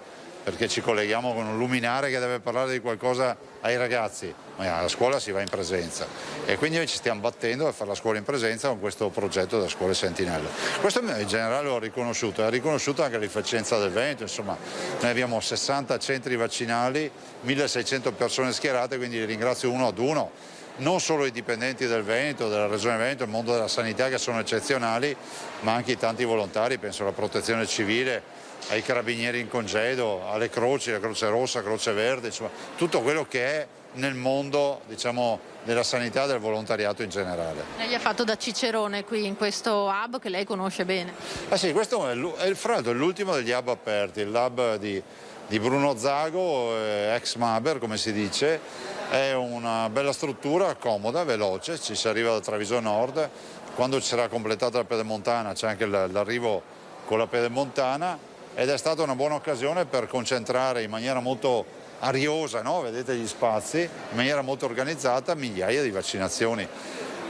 perché ci colleghiamo con un luminare che deve parlare di qualcosa ai ragazzi, ma alla scuola si va in presenza e quindi noi ci stiamo battendo per fare la scuola in presenza con questo progetto della scuola Sentinella. Questo in generale l'ho riconosciuto, ha riconosciuto anche l'efficienza del Veneto, insomma noi abbiamo 60 centri vaccinali, 1600 persone schierate, quindi li ringrazio uno ad uno. Non solo i dipendenti del Veneto, della Regione Veneto, il mondo della sanità che sono eccezionali, ma anche i tanti volontari, penso alla Protezione Civile, ai Carabinieri in congedo, alle Croci, la Croce Rossa, Croce Verde, insomma tutto quello che è nel mondo, diciamo, della sanità e del volontariato in generale. Lei ha fatto da cicerone qui in questo hub che lei conosce bene. Sì, questo è fra l'altro l'ultimo degli hub aperti, il hub di Bruno Zago, ex Maber come si dice. È una bella struttura, comoda, veloce, ci si arriva da Treviso Nord, quando ci sarà completata la Pedemontana c'è anche l'arrivo con la Pedemontana ed è stata una buona occasione per concentrare in maniera molto ariosa, no? Vedete gli spazi, in maniera molto organizzata migliaia di vaccinazioni.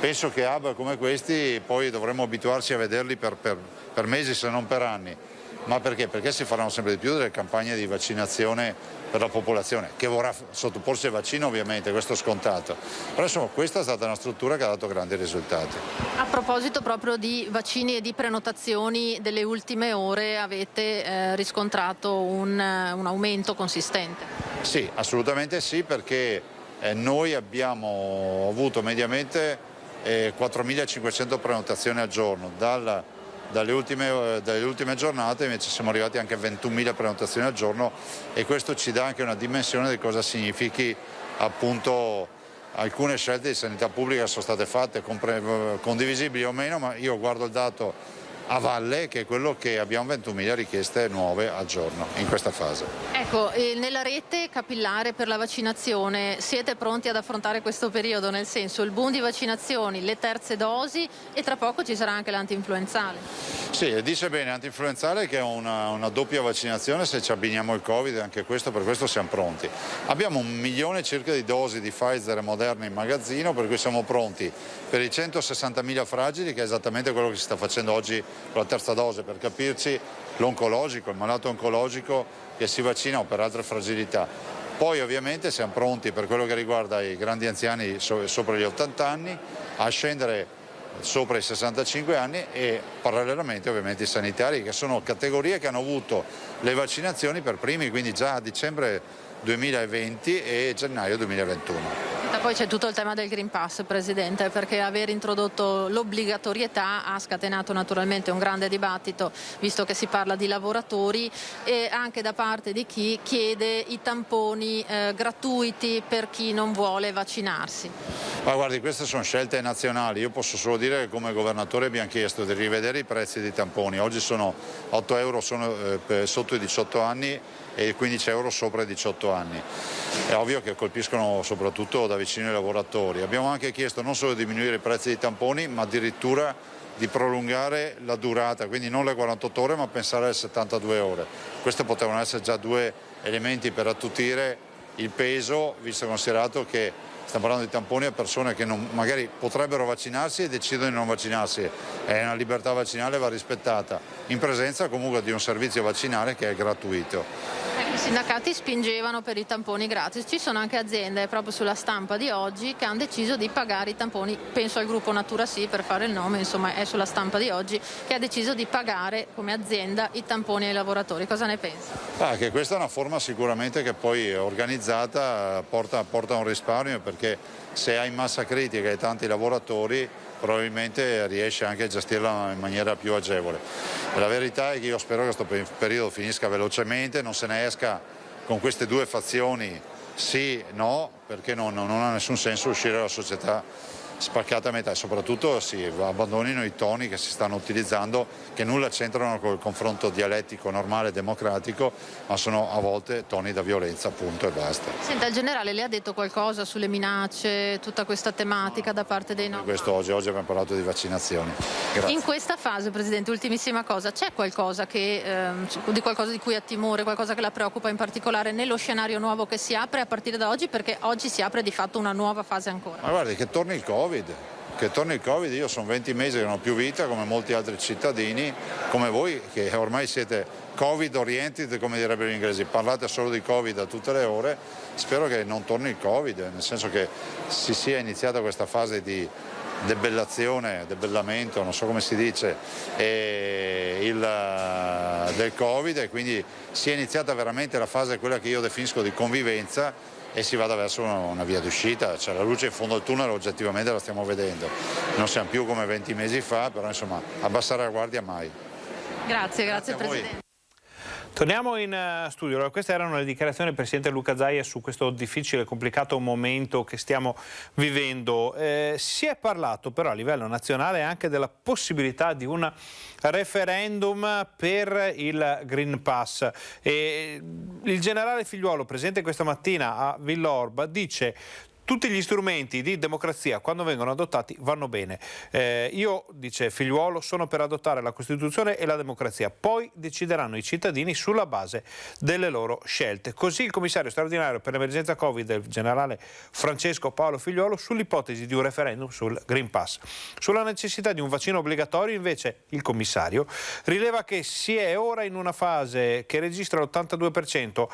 Penso che hub come questi poi dovremmo abituarci a vederli per mesi se non per anni. Ma perché? Perché si faranno sempre di più delle campagne di vaccinazione per la popolazione, che vorrà sottoporsi al vaccino ovviamente, questo è scontato. Però insomma questa è stata una struttura che ha dato grandi risultati. A proposito proprio di vaccini e di prenotazioni delle ultime ore, avete riscontrato un aumento consistente? Sì, assolutamente sì, perché noi abbiamo avuto mediamente 4.500 prenotazioni al giorno. Dalle ultime giornate invece siamo arrivati anche a 21.000 prenotazioni al giorno e questo ci dà anche una dimensione di cosa significhi appunto alcune scelte di sanità pubblica che sono state fatte, condivisibili o meno, ma io guardo il dato a valle che è quello che abbiamo 21.000 richieste nuove al giorno in questa fase. Ecco, nella rete capillare per la vaccinazione siete pronti ad affrontare questo periodo, nel senso il boom di vaccinazioni, le terze dosi e tra poco ci sarà anche l'antinfluenzale? Sì, dice bene antinfluenzale che è una doppia vaccinazione se ci abbiniamo il Covid, anche questo, per questo siamo pronti. Abbiamo 1 milione circa di dosi di Pfizer e Moderna in magazzino, per cui siamo pronti per i 160.000 fragili, che è esattamente quello che si sta facendo oggi con la terza dose, per capirci l'oncologico, il malato oncologico che si vaccina o per altre fragilità. Poi ovviamente siamo pronti per quello che riguarda i grandi anziani sopra gli 80 anni, a scendere sopra i 65 anni e parallelamente ovviamente i sanitari, che sono categorie che hanno avuto le vaccinazioni per primi, quindi già a dicembre 2020 e gennaio 2021. Poi c'è tutto il tema del Green Pass, Presidente, perché aver introdotto l'obbligatorietà ha scatenato naturalmente un grande dibattito, visto che si parla di lavoratori e anche da parte di chi chiede i tamponi gratuiti per chi non vuole vaccinarsi. Ma guardi, queste sono scelte nazionali, io posso solo dire che come governatore abbiamo chiesto di rivedere i prezzi dei tamponi, oggi sono 8 euro sotto i 18 anni e 15 euro sopra i 18 anni. È ovvio che colpiscono soprattutto da vicino i lavoratori. Abbiamo anche chiesto non solo di diminuire i prezzi dei tamponi, ma addirittura di prolungare la durata, quindi non le 48 ore ma pensare alle 72 ore. Questi potevano essere già 2 elementi per attutire il peso, visto e considerato che stiamo parlando di tamponi a persone che magari potrebbero vaccinarsi e decidono di non vaccinarsi. È una libertà vaccinale, va rispettata, in presenza comunque di un servizio vaccinale che è gratuito. I sindacati spingevano per i tamponi gratis, ci sono anche aziende proprio sulla stampa di oggi che hanno deciso di pagare i tamponi, penso al gruppo Natura Sì per fare il nome, insomma è sulla stampa di oggi, che ha deciso di pagare come azienda i tamponi ai lavoratori. Cosa ne pensa? Che questa è una forma sicuramente che poi organizzata porta un risparmio, perché se hai massa critica e tanti lavoratori probabilmente riesce anche a gestirla in maniera più agevole. La verità è che io spero che questo periodo finisca velocemente, non se ne esca con queste due fazioni sì, no, perché non ha nessun senso uscire dalla società spaccata a metà e soprattutto si abbandonino i toni che si stanno utilizzando, che nulla c'entrano con il confronto dialettico normale e democratico, ma sono a volte toni da violenza, punto e basta. Senta, il generale le ha detto qualcosa sulle minacce, tutta questa tematica da parte dei nostri? Questo oggi abbiamo parlato di vaccinazioni. Grazie. In questa fase, Presidente, ultimissima cosa, c'è qualcosa di qualcosa di cui ha timore, qualcosa che la preoccupa in particolare nello scenario nuovo che si apre a partire da oggi, perché oggi si apre di fatto una nuova fase ancora? Ma guardi, che torni il Covid. che torni il Covid. Io sono 20 mesi che non ho più vita, come molti altri cittadini, come voi, che ormai siete Covid oriented, come direbbero gli inglesi, parlate solo di Covid a tutte le ore. Spero che non torni il Covid, nel senso che si sia iniziata questa fase di debellamento, non so come si dice, del Covid, e quindi sia iniziata veramente la fase, quella che io definisco di convivenza, e si vada verso una via d'uscita. Cioè, la luce in fondo al tunnel oggettivamente la stiamo vedendo, non siamo più come 20 mesi fa, però insomma abbassare la guardia mai. Grazie Presidente. Torniamo in studio. Allora, queste erano le dichiarazioni del Presidente Luca Zaia su questo difficile e complicato momento che stiamo vivendo. Si è parlato però a livello nazionale anche della possibilità di un referendum per il Green Pass. Il generale Figliuolo, presente questa mattina a Villorba, dice: tutti gli strumenti di democrazia, quando vengono adottati, vanno bene. Io, dice Figliuolo, sono per adottare la Costituzione e la democrazia. Poi decideranno i cittadini sulla base delle loro scelte. Così il commissario straordinario per l'emergenza Covid, il generale Francesco Paolo Figliuolo, sull'ipotesi di un referendum sul Green Pass. Sulla necessità di un vaccino obbligatorio, invece, il commissario rileva che si è ora in una fase che registra l'82%.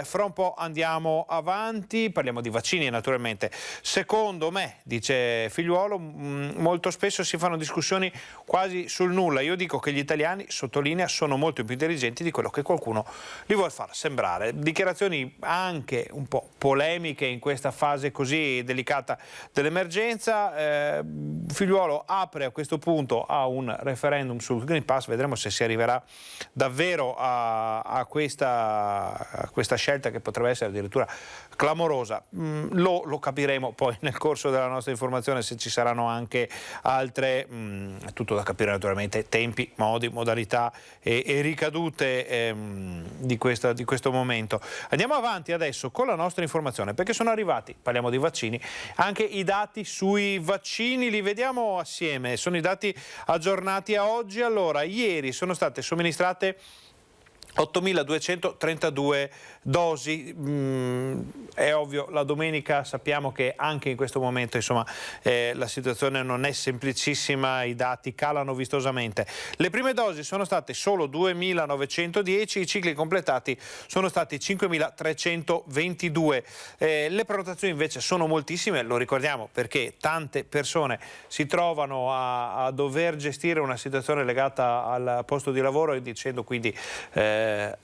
Fra un po' andiamo avanti, parliamo di vaccini naturalmente. Secondo me, dice Figliuolo, molto spesso si fanno discussioni quasi sul nulla. Io dico che gli italiani, sottolinea, sono molto più intelligenti di quello che qualcuno li vuol far sembrare. Dichiarazioni anche un po' polemiche in questa fase così delicata dell'emergenza. Figliuolo apre a questo punto a un referendum sul Green Pass. Vedremo se si arriverà davvero a questa scelta, che potrebbe essere addirittura clamorosa. Lo capiremo poi nel corso della nostra informazione, se ci saranno anche altre, tutto da capire naturalmente, tempi, modi, modalità e ricadute di questo momento. Andiamo avanti adesso con la nostra informazione, perché sono arrivati, parliamo di vaccini, anche i dati sui vaccini, li vediamo assieme, sono i dati aggiornati a oggi. Allora, ieri sono state somministrate 8.232 dosi, è ovvio, la domenica sappiamo che anche in questo momento insomma, la situazione non è semplicissima, i dati calano vistosamente. Le prime dosi sono state solo 2.910, i cicli completati sono stati 5.322. Le prenotazioni invece sono moltissime, lo ricordiamo perché tante persone si trovano a dover gestire una situazione legata al posto di lavoro e dicendo quindi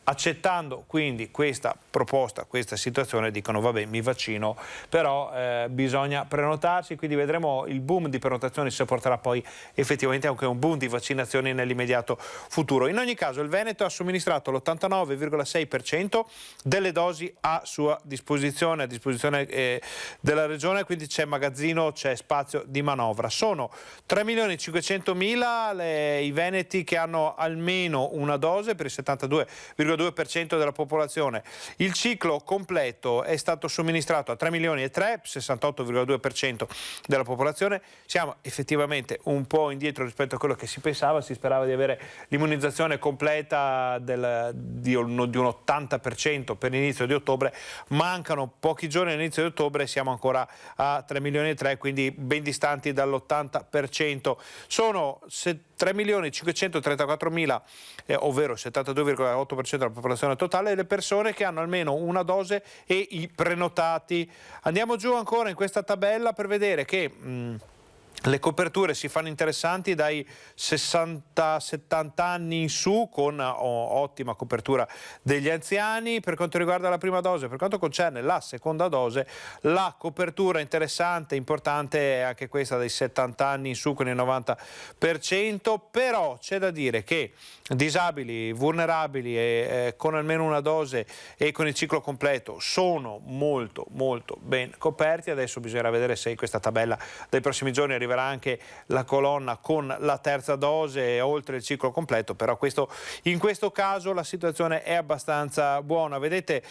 accettando quindi questa proposta, questa situazione, dicono vabbè, mi vaccino, però bisogna prenotarsi, quindi vedremo il boom di prenotazioni se porterà poi effettivamente anche un boom di vaccinazioni nell'immediato futuro. In ogni caso il Veneto ha somministrato l'89,6% delle dosi a sua disposizione, della regione, quindi c'è magazzino, c'è spazio di manovra. Sono 3.500.000 i veneti che hanno almeno una dose, per il 72,2% della popolazione. Il ciclo completo è stato somministrato a 3.300.000, 68,2% della popolazione. Siamo effettivamente un po' indietro rispetto a quello che si pensava, si sperava di avere l'immunizzazione completa di un 80% per l'inizio di ottobre, mancano pochi giorni all'inizio di ottobre, siamo ancora a 3.300.000, quindi ben distanti dall'80%. Sono 3.534.000, ovvero il 72,8% della popolazione totale, le persone che hanno almeno una dose e i prenotati. Andiamo giù ancora in questa tabella per vedere che le coperture si fanno interessanti dai 60-70 anni in su, con ottima copertura degli anziani. Per quanto riguarda la prima dose, per quanto concerne la seconda dose, la copertura interessante, importante è anche questa dai 70 anni in su con il 90%, però c'è da dire che disabili, vulnerabili e con almeno una dose e con il ciclo completo sono molto ben coperti. Adesso bisognerà vedere se in questa tabella dei prossimi giorni arriverà anche la colonna con la terza dose oltre il ciclo completo, però in questo caso la situazione è abbastanza buona. Vedete,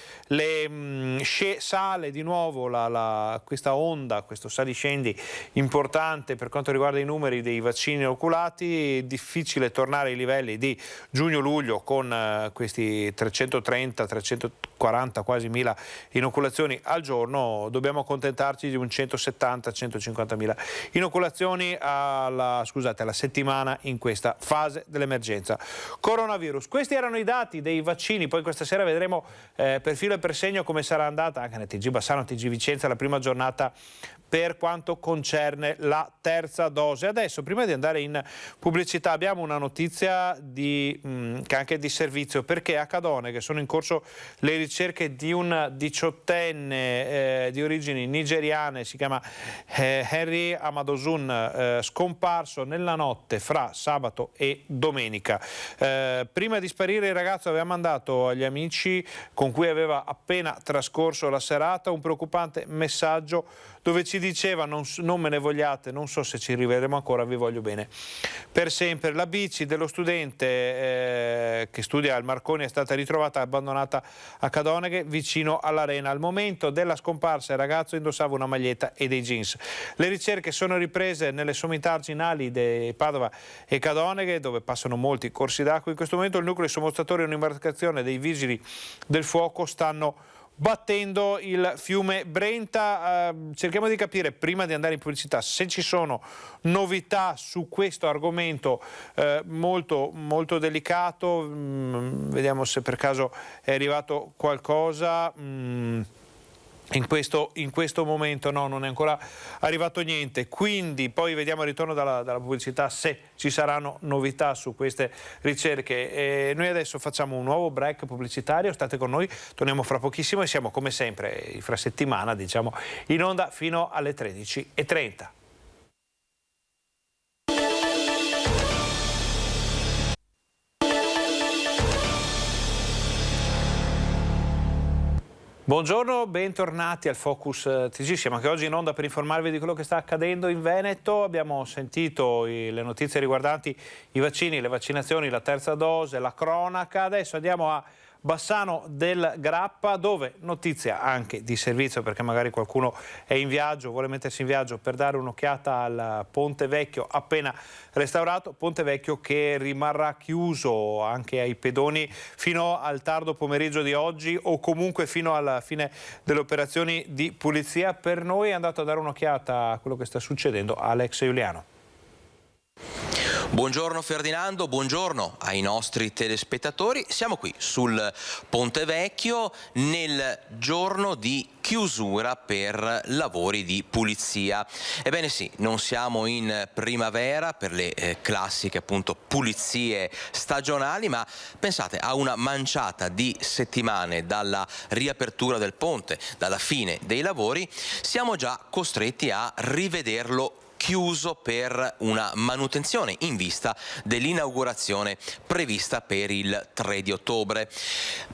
sale di nuovo questa onda, questo saliscendi importante per quanto riguarda i numeri dei vaccini inoculati. Difficile tornare ai livelli di giugno-luglio con questi 330-340 40 quasi mila inoculazioni al giorno, dobbiamo accontentarci di un 170-150 mila inoculazioni alla settimana in questa fase dell'emergenza coronavirus. Questi erano i dati dei vaccini, poi questa sera vedremo per filo e per segno come sarà andata anche nel TG Bassano, TG Vicenza, la prima giornata per quanto concerne la terza dose. Adesso, prima di andare in pubblicità, abbiamo una notizia che è anche di servizio, perché a Cadoneghe sono in corso le ricerche di un 18enne di origini nigeriane, si chiama Henry Amadosun, scomparso nella notte fra sabato e domenica. Prima di sparire il ragazzo aveva mandato agli amici con cui aveva appena trascorso la serata un preoccupante messaggio dove ci diceva: non me ne vogliate, non so se ci rivedremo ancora, vi voglio bene per sempre. La bici dello studente che studia al Marconi è stata ritrovata abbandonata a Cadoneghe vicino all'arena. Al momento della scomparsa il ragazzo indossava una maglietta e dei jeans. Le ricerche sono riprese nelle sommità arginali di Padova e Cadoneghe, dove passano molti corsi d'acqua. In questo momento il nucleo sommostatori e un'imbarcazione dei vigili del fuoco stanno battendo il fiume Brenta. Cerchiamo di capire, prima di andare in pubblicità, se ci sono novità su questo argomento molto, molto delicato. Vediamo se per caso è arrivato qualcosa. In questo momento no, non è ancora arrivato niente, quindi poi vediamo al ritorno dalla pubblicità se ci saranno novità su queste ricerche. Noi adesso facciamo un nuovo break pubblicitario, state con noi, torniamo fra pochissimo e siamo come sempre fra settimana, diciamo, in onda fino alle 13:30. Buongiorno, bentornati al Focus TG. Siamo anche oggi in onda per informarvi di quello che sta accadendo in Veneto. Abbiamo sentito le notizie riguardanti i vaccini, le vaccinazioni, la terza dose, la cronaca. Adesso andiamo a Bassano del Grappa, dove notizia anche di servizio, perché magari qualcuno è in viaggio, vuole mettersi in viaggio per dare un'occhiata al Ponte Vecchio appena restaurato, Ponte Vecchio che rimarrà chiuso anche ai pedoni fino al tardo pomeriggio di oggi o comunque fino alla fine delle operazioni di pulizia. Per noi è andato a dare un'occhiata a quello che sta succedendo Alex Giuliano. Buongiorno Ferdinando, buongiorno ai nostri telespettatori. Siamo qui sul Ponte Vecchio nel giorno di chiusura per lavori di pulizia. Ebbene sì, non siamo in primavera per le classiche appunto pulizie stagionali, ma pensate, a una manciata di settimane dalla riapertura del ponte, dalla fine dei lavori, siamo già costretti a rivederlo chiuso per una manutenzione in vista dell'inaugurazione prevista per il 3 di ottobre.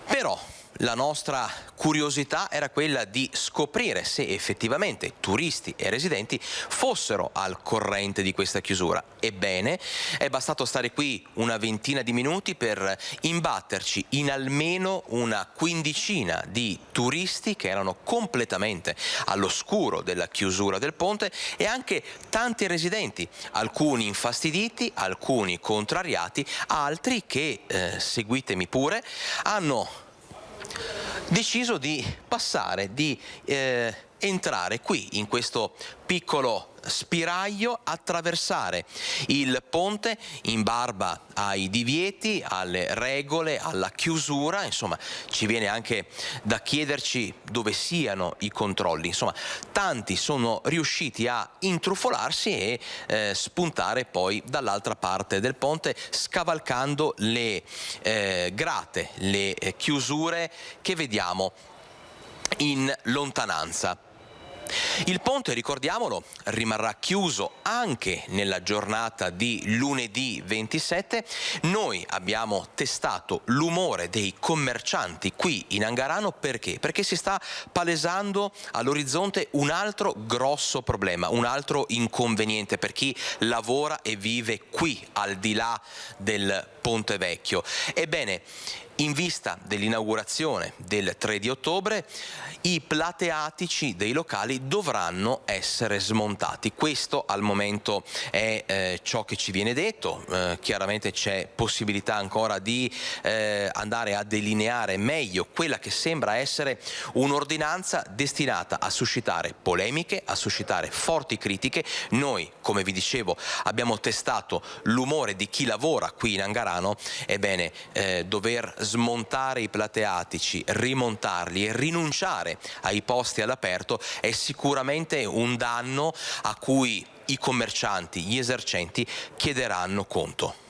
Però la nostra curiosità era quella di scoprire se effettivamente turisti e residenti fossero al corrente di questa chiusura. Ebbene, è bastato stare qui una ventina di minuti per imbatterci in almeno una quindicina di turisti che erano completamente all'oscuro della chiusura del ponte e anche tanti residenti, alcuni infastiditi, alcuni contrariati, altri che, seguitemi pure, hanno deciso di passare, di entrare qui in questo piccolo spiraglio, attraversare il ponte in barba ai divieti, alle regole, alla chiusura. Insomma, ci viene anche da chiederci dove siano i controlli. Insomma, tanti sono riusciti a intrufolarsi e spuntare poi dall'altra parte del ponte, scavalcando le grate, le chiusure che vediamo in lontananza. Il ponte, ricordiamolo, rimarrà chiuso anche nella giornata di lunedì 27. Noi abbiamo testato l'umore dei commercianti qui in Angarano perché? Perché si sta palesando all'orizzonte un altro grosso problema, un altro inconveniente per chi lavora e vive qui al di là del Ponte Vecchio. Ebbene, in vista dell'inaugurazione del 3 di ottobre, i plateatici dei locali dovranno essere smontati. Questo al momento è ciò che ci viene detto. Chiaramente c'è possibilità ancora di andare a delineare meglio quella che sembra essere un'ordinanza destinata a suscitare polemiche, a suscitare forti critiche. Noi, come vi dicevo, abbiamo testato l'umore di chi lavora qui in Angarano. Ebbene, dover smontare i plateatici, rimontarli e rinunciare ai posti all'aperto è sicuramente un danno a cui i commercianti, gli esercenti chiederanno conto.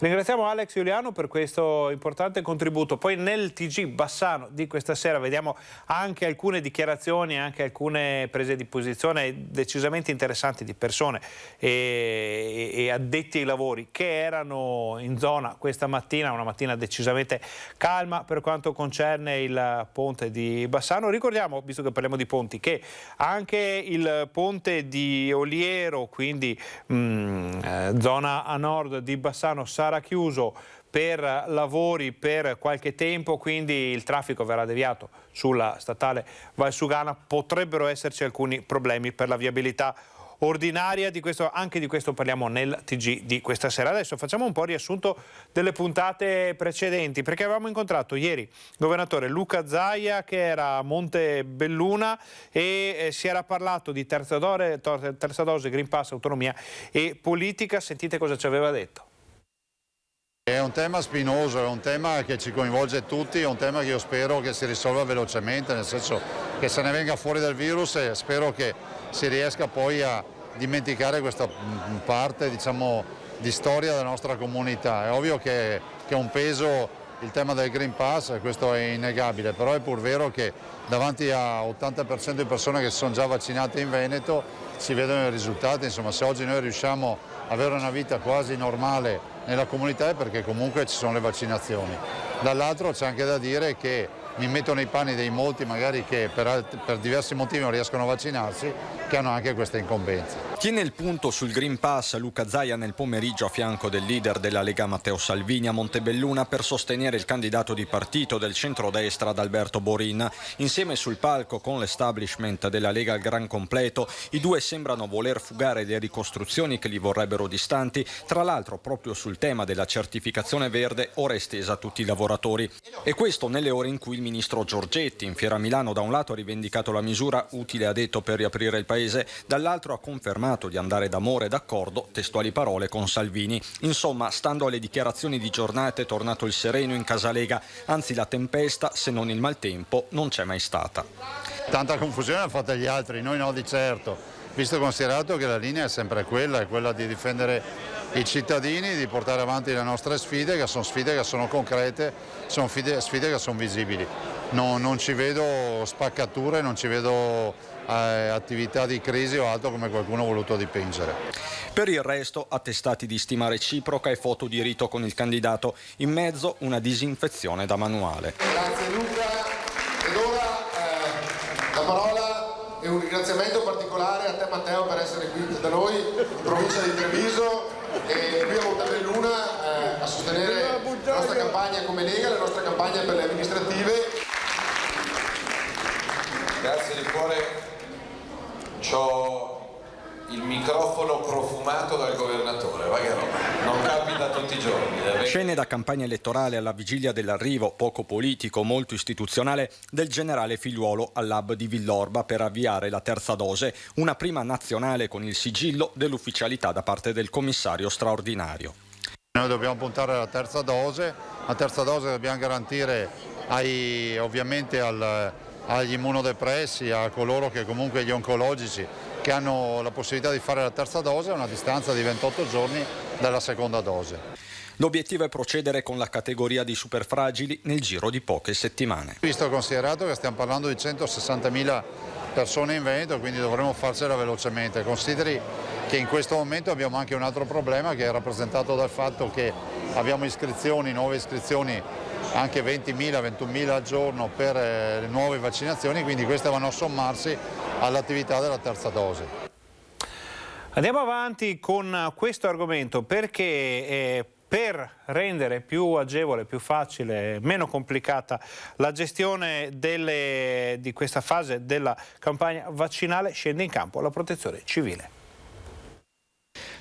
Ringraziamo Alex Giuliano per questo importante contributo. Poi nel TG Bassano di questa sera vediamo anche alcune dichiarazioni, anche alcune prese di posizione decisamente interessanti di persone e addetti ai lavori che erano in zona questa mattina, una mattina decisamente calma per quanto concerne il ponte di Bassano. Ricordiamo, visto che parliamo di ponti, che anche il ponte di Oliero, quindi zona a nord di Bassano, sarà chiuso per lavori per qualche tempo, quindi il traffico verrà deviato sulla statale Valsugana. Potrebbero esserci alcuni problemi per la viabilità ordinaria, anche di questo parliamo nel TG di questa sera. Adesso facciamo un po' riassunto delle puntate precedenti, perché avevamo incontrato ieri il governatore Luca Zaia che era a Montebelluna e si era parlato di terza dose, Green Pass, autonomia e politica. Sentite cosa ci aveva detto. È un tema spinoso, è un tema che ci coinvolge tutti, è un tema che io spero che si risolva velocemente, nel senso che se ne venga fuori dal virus e spero che si riesca poi a dimenticare questa parte, diciamo, di storia della nostra comunità. È ovvio che è un peso il tema del Green Pass, questo è innegabile, però è pur vero che davanti a 80% di persone che si sono già vaccinate in Veneto si vedono i risultati. Insomma, se oggi noi riusciamo ad avere una vita quasi normale nella comunità è perché comunque ci sono le vaccinazioni. Dall'altro c'è anche da dire che mi metto nei panni dei molti magari che per diversi motivi non riescono a vaccinarsi, che hanno anche questa incombenza. Tiene il punto sul Green Pass Luca Zaia nel pomeriggio a fianco del leader della Lega Matteo Salvini a Montebelluna per sostenere il candidato di partito del centrodestra Adalberto Borin. Insieme sul palco con l'establishment della Lega al gran completo, i due sembrano voler fugare le ricostruzioni che li vorrebbero distanti, tra l'altro proprio sul tema della certificazione verde ora estesa a tutti i lavoratori. E questo nelle ore in cui il ministro Giorgetti in Fiera Milano da un lato ha rivendicato la misura utile, ha detto, per riaprire il paese, dall'altro ha confermato di andare d'amore e d'accordo, testuali parole, con Salvini. Insomma, stando alle dichiarazioni di giornata è tornato il sereno in casa Lega, anzi la tempesta, se non il maltempo, non c'è mai stata. Tanta confusione l'hanno fatta gli altri, noi no di certo, visto e considerato che la linea è sempre quella, è quella di difendere i cittadini, di portare avanti le nostre sfide che sono concrete, sono sfide che sono visibili. Non ci vedo spaccature, non ci vedo attività di crisi o altro come qualcuno ha voluto dipingere. Per il resto, attestati di stima reciproca e foto di rito con il candidato, in mezzo una disinfezione da manuale. Grazie Luca, ed ora la parola e un ringraziamento particolare a te Matteo per essere qui da noi in provincia di Treviso e qui a Montebelluna a sostenere la nostra campagna come Lega, la nostra campagna per le amministrative. Grazie di cuore. C'ho il microfono profumato dal governatore, va che roba, non capita tutti i giorni. Scene da campagna elettorale alla vigilia dell'arrivo, poco politico, molto istituzionale, del generale Figliuolo all'hub di Villorba per avviare la terza dose, una prima nazionale con il sigillo dell'ufficialità da parte del commissario straordinario. Noi dobbiamo puntare alla terza dose, la terza dose dobbiamo garantire ovviamente agli immunodepressi, a coloro che comunque gli oncologici che hanno la possibilità di fare la terza dose a una distanza di 28 giorni dalla seconda dose. L'obiettivo è procedere con la categoria di superfragili nel giro di poche settimane. Visto e considerato che stiamo parlando di 160.000 persone in Veneto, quindi dovremo farcela velocemente. Consideri che in questo momento abbiamo anche un altro problema che è rappresentato dal fatto che abbiamo nuove iscrizioni anche 20.000, 21.000 al giorno per le nuove vaccinazioni, quindi queste vanno a sommarsi all'attività della terza dose. Andiamo avanti con questo argomento perché per rendere più agevole, più facile, meno complicata la gestione di questa fase della campagna vaccinale, scende in campo la Protezione Civile.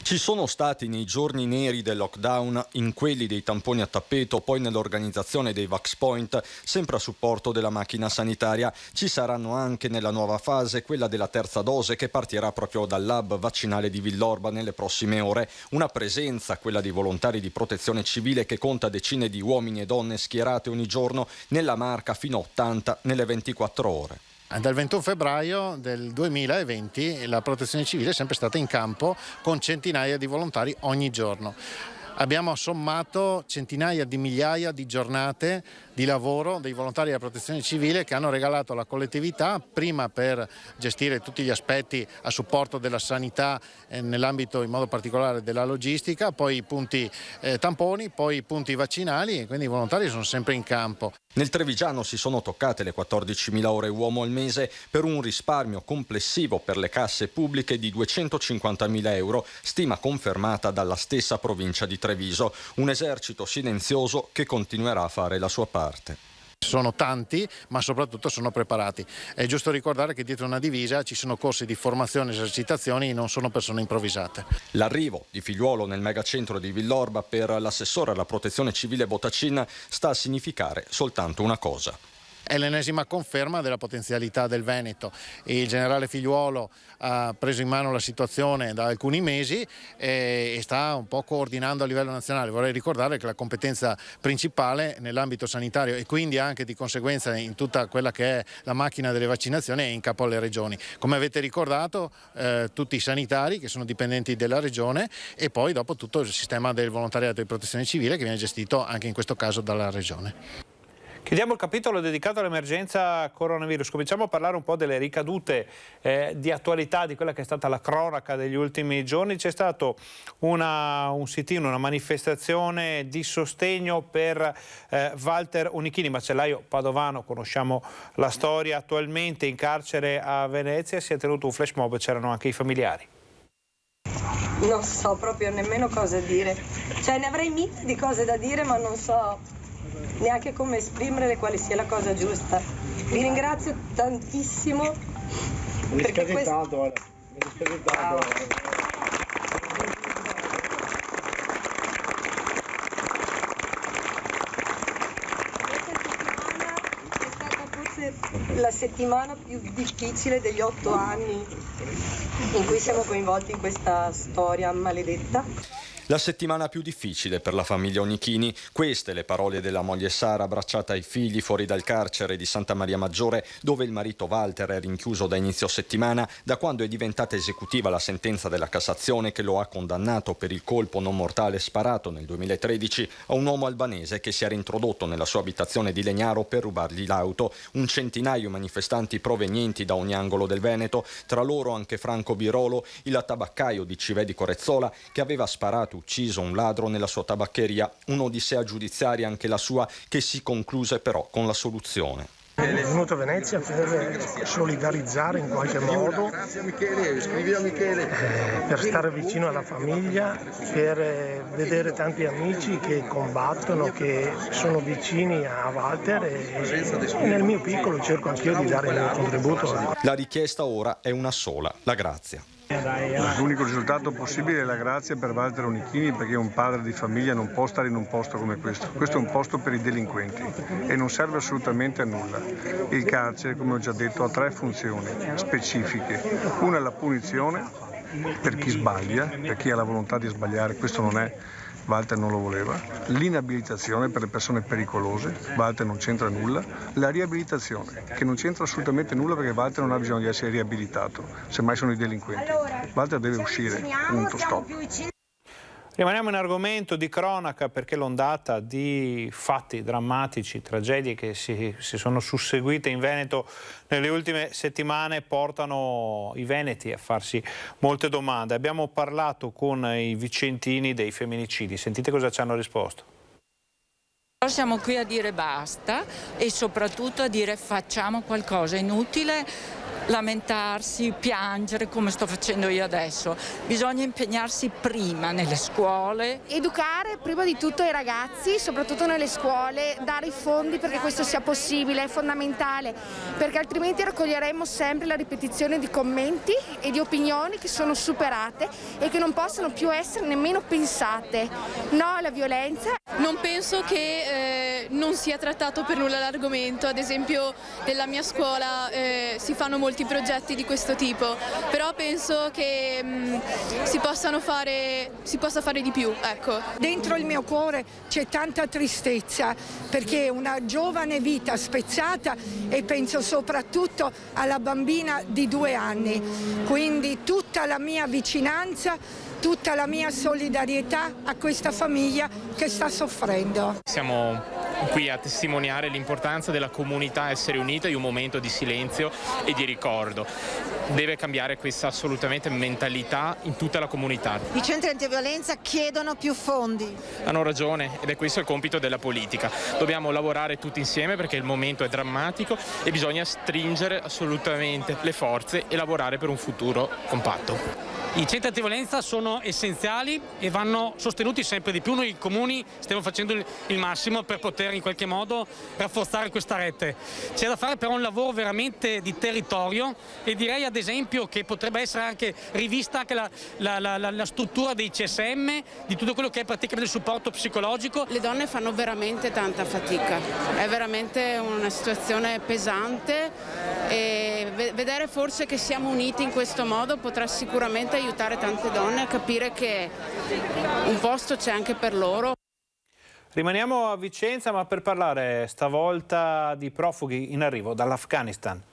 Ci sono stati nei giorni neri del lockdown, in quelli dei tamponi a tappeto, poi nell'organizzazione dei Vax Point, sempre a supporto della macchina sanitaria. Ci saranno anche nella nuova fase, quella della terza dose, che partirà proprio dal lab vaccinale di Villorba nelle prossime ore. Una presenza, quella dei volontari di Protezione Civile, che conta decine di uomini e donne schierate ogni giorno nella Marca, fino a 80 nelle 24 ore. Dal 21 febbraio del 2020 la Protezione Civile è sempre stata in campo con centinaia di volontari ogni giorno. Abbiamo sommato centinaia di migliaia di giornate di lavoro dei volontari della Protezione Civile che hanno regalato alla collettività, prima per gestire tutti gli aspetti a supporto della sanità nell'ambito in modo particolare della logistica, poi i punti tamponi, poi i punti vaccinali, e quindi i volontari sono sempre in campo. Nel Trevigiano si sono toccate le 14.000 ore uomo al mese per un risparmio complessivo per le casse pubbliche di 250.000 euro, stima confermata dalla stessa provincia di Treviso. Un esercito silenzioso che continuerà a fare la sua parte. Sono tanti, ma soprattutto sono preparati. È giusto ricordare che dietro una divisa ci sono corsi di formazione e esercitazioni, non sono persone improvvisate. L'arrivo di Figliuolo nel megacentro di Villorba per l'assessore alla Protezione Civile Botacin sta a significare soltanto una cosa. È l'ennesima conferma della potenzialità del Veneto. Il generale Figliuolo ha preso in mano la situazione da alcuni mesi e sta un po' coordinando a livello nazionale. Vorrei ricordare che la competenza principale nell'ambito sanitario e quindi anche di conseguenza in tutta quella che è la macchina delle vaccinazioni è in capo alle regioni. Come avete ricordato, tutti i sanitari che sono dipendenti della regione e poi dopo tutto il sistema del volontariato di protezione civile che viene gestito anche in questo caso dalla regione. Chiudiamo il capitolo dedicato all'emergenza coronavirus. Cominciamo a parlare un po' delle ricadute di attualità di quella che è stata la cronaca degli ultimi giorni. C'è stato un sit-in, una manifestazione di sostegno per Walter Onichini, macellaio padovano. Conosciamo la storia. Attualmente in carcere a Venezia si è tenuto un flash mob, c'erano anche i familiari. Non so proprio nemmeno cosa dire. Cioè, ne avrei mille di cose da dire, ma non so neanche come esprimere quale sia la cosa giusta. Vi ringrazio tantissimo. Mi dispiace tanto, la settimana più difficile degli 8 anni in cui siamo coinvolti in questa storia maledetta. La settimana più difficile per la famiglia Onichini, queste le parole della moglie Sara abbracciata ai figli fuori dal carcere di Santa Maria Maggiore, dove il marito Walter è rinchiuso da inizio settimana, da quando è diventata esecutiva la sentenza della Cassazione che lo ha condannato per il colpo non mortale sparato nel 2013 a un uomo albanese che si era introdotto nella sua abitazione di Legnaro per rubargli l'auto. Un centinaio di manifestanti provenienti da ogni angolo del Veneto, tra loro anche Franco Birolo, il tabaccaio di Civè di Corezzola, che aveva sparato ucciso un ladro nella sua tabaccheria, un'odissea giudiziaria anche la sua che si concluse però con la soluzione. È venuto a Venezia per solidarizzare in qualche modo, per stare vicino alla famiglia, per vedere tanti amici che combattono, che sono vicini a Walter e nel mio piccolo cerco anch'io di dare il mio contributo. La richiesta ora è una sola, la grazia. L'unico risultato possibile è la grazia per Walter Onichini, perché un padre di famiglia non può stare in un posto come questo. Questo è un posto per i delinquenti e non serve assolutamente a nulla. Il carcere, come ho già detto, ha 3 funzioni specifiche. Una è la punizione per chi sbaglia, per chi ha la volontà di sbagliare, questo non è. Walter non lo voleva, l'inabilitazione per le persone pericolose, Walter non c'entra nulla, la riabilitazione, che non c'entra assolutamente nulla perché Walter non ha bisogno di essere riabilitato, semmai sono i delinquenti. Walter deve uscire, punto, stop. Rimaniamo in argomento di cronaca perché l'ondata di fatti drammatici, tragedie che si sono susseguite in Veneto nelle ultime settimane portano i veneti a farsi molte domande. Abbiamo parlato con i vicentini dei femminicidi, sentite cosa ci hanno risposto. Siamo qui a dire basta e soprattutto a dire facciamo qualcosa, è inutile lamentarsi, piangere come sto facendo io adesso. Bisogna impegnarsi prima nelle scuole. Educare prima di tutto i ragazzi, soprattutto nelle scuole, dare i fondi perché questo sia possibile, è fondamentale, perché altrimenti raccoglieremo sempre la ripetizione di commenti e di opinioni che sono superate e che non possono più essere nemmeno pensate. No alla violenza. Non penso che non sia trattato per nulla l'argomento, ad esempio nella mia scuola si fanno molti progetti di questo tipo, però penso che si possa fare di più, ecco. Dentro il mio cuore c'è tanta tristezza perché una giovane vita spezzata e penso soprattutto alla bambina di 2 anni, quindi tutta la mia vicinanza, tutta la mia solidarietà a questa famiglia che sta soffrendo. Siamo qui a testimoniare l'importanza della comunità essere unita in un momento di silenzio e di ricordo. Deve cambiare questa assolutamente mentalità in tutta la comunità. I centri antiviolenza chiedono più fondi. Hanno ragione ed è questo il compito della politica. Dobbiamo lavorare tutti insieme perché il momento è drammatico e bisogna stringere assolutamente le forze e lavorare per un futuro compatto. I centri antiviolenza sono essenziali e vanno sostenuti sempre di più. Noi comuni stiamo facendo il massimo per poter in qualche modo rafforzare questa rete. C'è da fare però un lavoro veramente di territorio e direi ad esempio che potrebbe essere anche rivista anche la struttura dei CSM, di tutto quello che è praticamente il supporto psicologico. Le donne fanno veramente tanta fatica, è veramente una situazione pesante e vedere forse che siamo uniti in questo modo potrà sicuramente aiutare tante donne a capire che un posto c'è anche per loro. Rimaniamo a Vicenza, ma per parlare stavolta di profughi in arrivo dall'Afghanistan.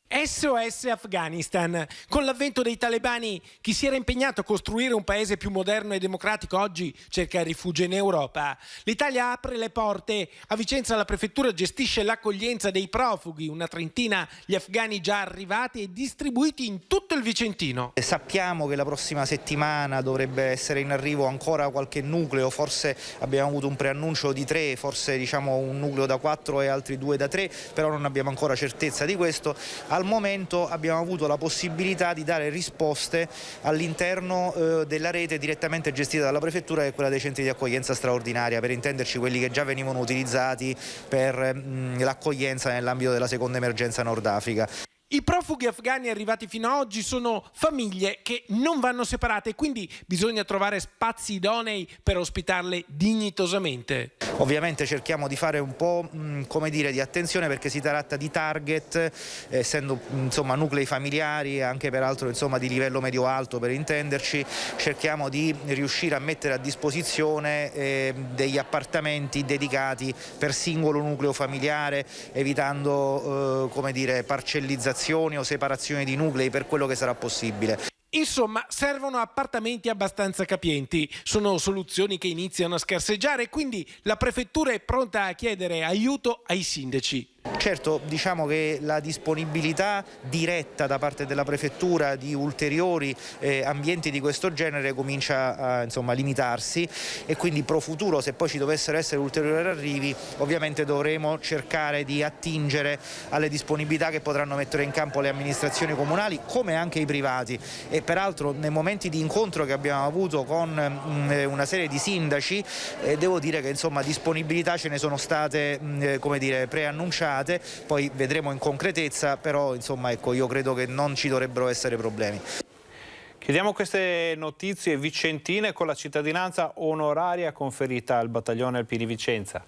SOS Afghanistan. Con l'avvento dei talebani, chi si era impegnato a costruire un paese più moderno e democratico oggi cerca rifugio in Europa. L'Italia apre le porte. A Vicenza la prefettura gestisce l'accoglienza dei profughi, una trentina gli afghani già arrivati e distribuiti in tutto il Vicentino. Sappiamo che la prossima settimana dovrebbe essere in arrivo ancora qualche nucleo, forse abbiamo avuto un preannuncio di 3, forse diciamo un nucleo da 4 e altri 2 da 3, però non abbiamo ancora certezza di questo. Al momento abbiamo avuto la possibilità di dare risposte all'interno della rete direttamente gestita dalla prefettura, che è quella dei centri di accoglienza straordinaria, per intenderci quelli che già venivano utilizzati per l'accoglienza nell'ambito della seconda emergenza Nord Africa. I profughi afghani arrivati fino ad oggi sono famiglie che non vanno separate, quindi bisogna trovare spazi idonei per ospitarle dignitosamente. Ovviamente cerchiamo di fare un po' come dire, di attenzione, perché si tratta di target, essendo insomma nuclei familiari, anche peraltro insomma di livello medio-alto per intenderci. Cerchiamo di riuscire a mettere a disposizione degli appartamenti dedicati per singolo nucleo familiare, evitando come dire, parcellizzazioni o separazioni di nuclei per quello che sarà possibile. Insomma, servono appartamenti abbastanza capienti. Sono soluzioni che iniziano a scarseggiare, quindi la prefettura è pronta a chiedere aiuto ai sindaci. Certo, diciamo che la disponibilità diretta da parte della prefettura di ulteriori ambienti di questo genere comincia a insomma, limitarsi, e quindi pro futuro, se poi ci dovessero essere ulteriori arrivi, ovviamente dovremo cercare di attingere alle disponibilità che potranno mettere in campo le amministrazioni comunali come anche i privati. E peraltro nei momenti di incontro che abbiamo avuto con una serie di sindaci devo dire che insomma disponibilità ce ne sono state come dire, preannunciate. Poi vedremo in concretezza, però insomma ecco, io credo che non ci dovrebbero essere problemi. Chiediamo queste notizie vicentine con la cittadinanza onoraria conferita al battaglione Alpini Vicenza.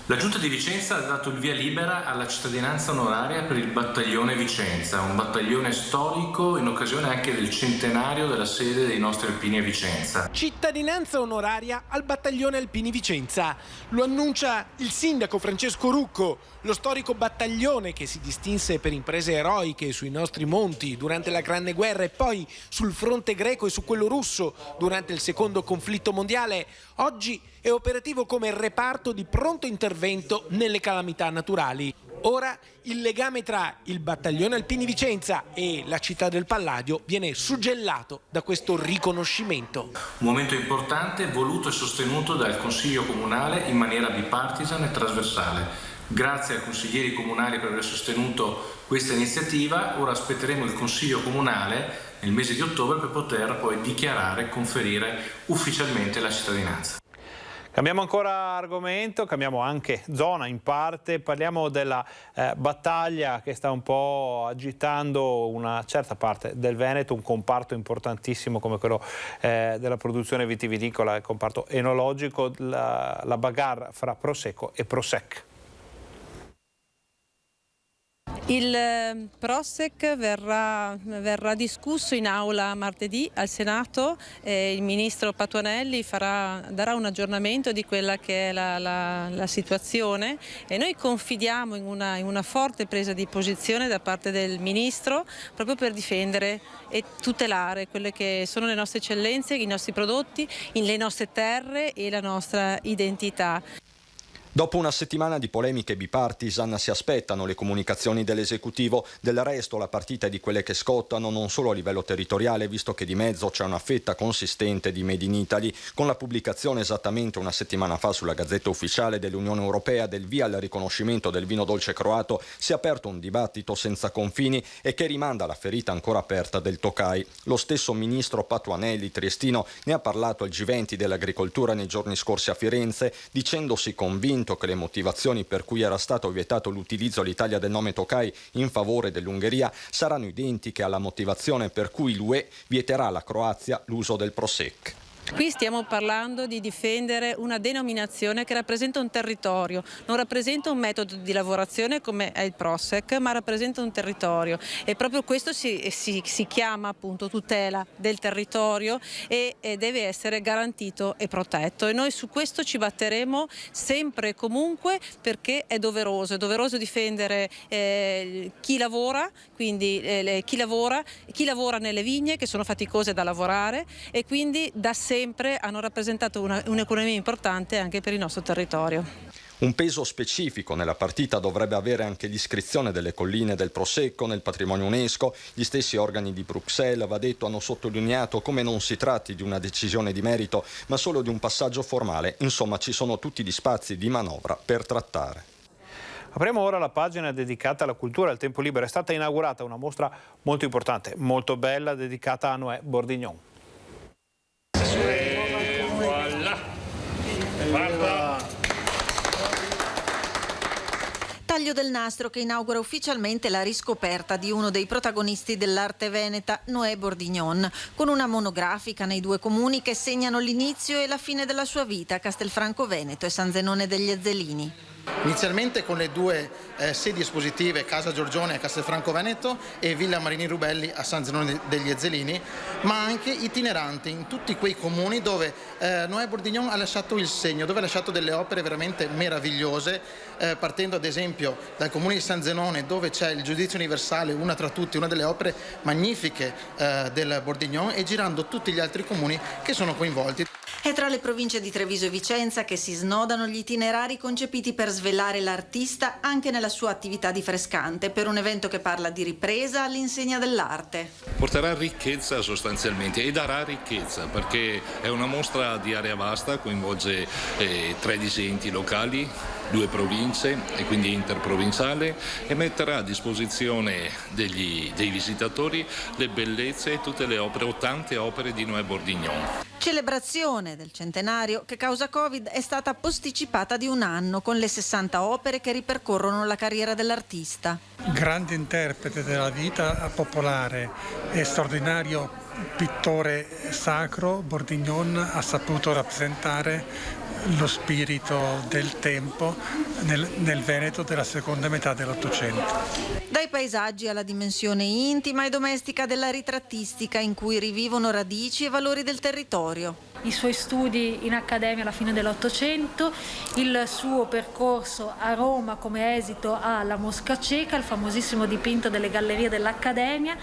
La Giunta di Vicenza ha dato il via libera alla cittadinanza onoraria per il battaglione Vicenza, un battaglione storico in occasione anche del centenario della sede dei nostri Alpini a Vicenza. Cittadinanza onoraria al battaglione Alpini Vicenza. Lo annuncia il sindaco Francesco Rucco. Lo storico battaglione che si distinse per imprese eroiche sui nostri monti durante la Grande Guerra e poi sul fronte greco e su quello russo durante il secondo conflitto mondiale, oggi è operativo come reparto di pronto intervento nelle calamità naturali. Ora il legame tra il battaglione Alpini Vicenza e la città del Palladio viene suggellato da questo riconoscimento. Un momento importante voluto e sostenuto dal Consiglio Comunale in maniera bipartisan e trasversale. Grazie ai consiglieri comunali per aver sostenuto questa iniziativa. Ora aspetteremo il Consiglio Comunale nel mese di ottobre per poter poi dichiarare e conferire ufficialmente la cittadinanza. Cambiamo ancora argomento, cambiamo anche zona in parte, parliamo della battaglia che sta un po' agitando una certa parte del Veneto, un comparto importantissimo come quello della produzione vitivinicola, il comparto enologico, la bagarre fra Prosecco e Prosec. Il Prosec verrà discusso in aula martedì al Senato. Il ministro Patuanelli darà un aggiornamento di quella che è la situazione e noi confidiamo in una forte presa di posizione da parte del ministro proprio per difendere e tutelare quelle che sono le nostre eccellenze, i nostri prodotti, le nostre terre e la nostra identità. Dopo una settimana di polemiche bipartisan si aspettano le comunicazioni dell'esecutivo. Del resto la partita è di quelle che scottano non solo a livello territoriale, visto che di mezzo c'è una fetta consistente di Made in Italy. Con la pubblicazione esattamente una settimana fa sulla Gazzetta Ufficiale dell'Unione Europea del via al riconoscimento del vino dolce croato, si è aperto un dibattito senza confini e che rimanda alla ferita ancora aperta del Tokaji. Lo stesso ministro Patuanelli triestino ne ha parlato al G20 dell'agricoltura nei giorni scorsi a Firenze, dicendosi convinto che le motivazioni per cui era stato vietato l'utilizzo all'Italia del nome Tokaji in favore dell'Ungheria saranno identiche alla motivazione per cui l'UE vieterà alla Croazia l'uso del Prosec. Qui stiamo parlando di difendere una denominazione che rappresenta un territorio, non rappresenta un metodo di lavorazione come è il Prosec, ma rappresenta un territorio e proprio questo si chiama appunto tutela del territorio e deve essere garantito e protetto e noi su questo ci batteremo sempre e comunque perché è doveroso difendere chi lavora, quindi chi lavora nelle vigne che sono faticose da lavorare e quindi da sempre hanno rappresentato un'economia importante anche per il nostro territorio. Un peso specifico nella partita dovrebbe avere anche l'iscrizione delle colline del Prosecco nel patrimonio UNESCO. Gli stessi organi di Bruxelles, va detto, hanno sottolineato come non si tratti di una decisione di merito, ma solo di un passaggio formale. Insomma, ci sono tutti gli spazi di manovra per trattare. Apriamo ora la pagina dedicata alla cultura e al tempo libero. È stata inaugurata una mostra molto importante, molto bella, dedicata a Noè Bordignon. Taglio del nastro che inaugura ufficialmente la riscoperta di uno dei protagonisti dell'arte veneta, Noè Bordignon, con una monografica nei due comuni che segnano l'inizio e la fine della sua vita, Castelfranco Veneto e San Zenone degli Ezzelini. Inizialmente con le due sedi espositive, Casa Giorgione a Castelfranco Veneto e Villa Marini Rubelli a San Zenone degli Ezzelini, ma anche itineranti in tutti quei comuni dove Noè Bordignon ha lasciato il segno, dove ha lasciato delle opere veramente meravigliose, partendo ad esempio dal comune di San Zenone dove c'è il Giudizio Universale, una tra tutti, una delle opere magnifiche del Bordignon, e girando tutti gli altri comuni che sono coinvolti. È tra le province di Treviso e Vicenza che si snodano gli itinerari concepiti per svelare l'artista anche nella sua attività di frescante, per un evento che parla di ripresa all'insegna dell'arte. Porterà ricchezza sostanzialmente e darà ricchezza perché è una mostra di area vasta, coinvolge 13 enti locali, 2 province e quindi interprovinciale, e metterà a disposizione dei visitatori le bellezze e tutte le opere o tante opere di Noè Bordignon. Celebrazione del centenario che causa Covid è stata posticipata di un anno con le 60 opere che ripercorrono la carriera dell'artista. Grande interprete della vita popolare e straordinario pittore sacro, Bordignon ha saputo rappresentare lo spirito del tempo nel Veneto della seconda metà dell'Ottocento. Dai paesaggi alla dimensione intima e domestica della ritrattistica in cui rivivono radici e valori del territorio. I suoi studi in accademia alla fine dell'Ottocento, il suo percorso a Roma come esito alla Mosca Cieca, il famosissimo dipinto delle gallerie dell'Accademia,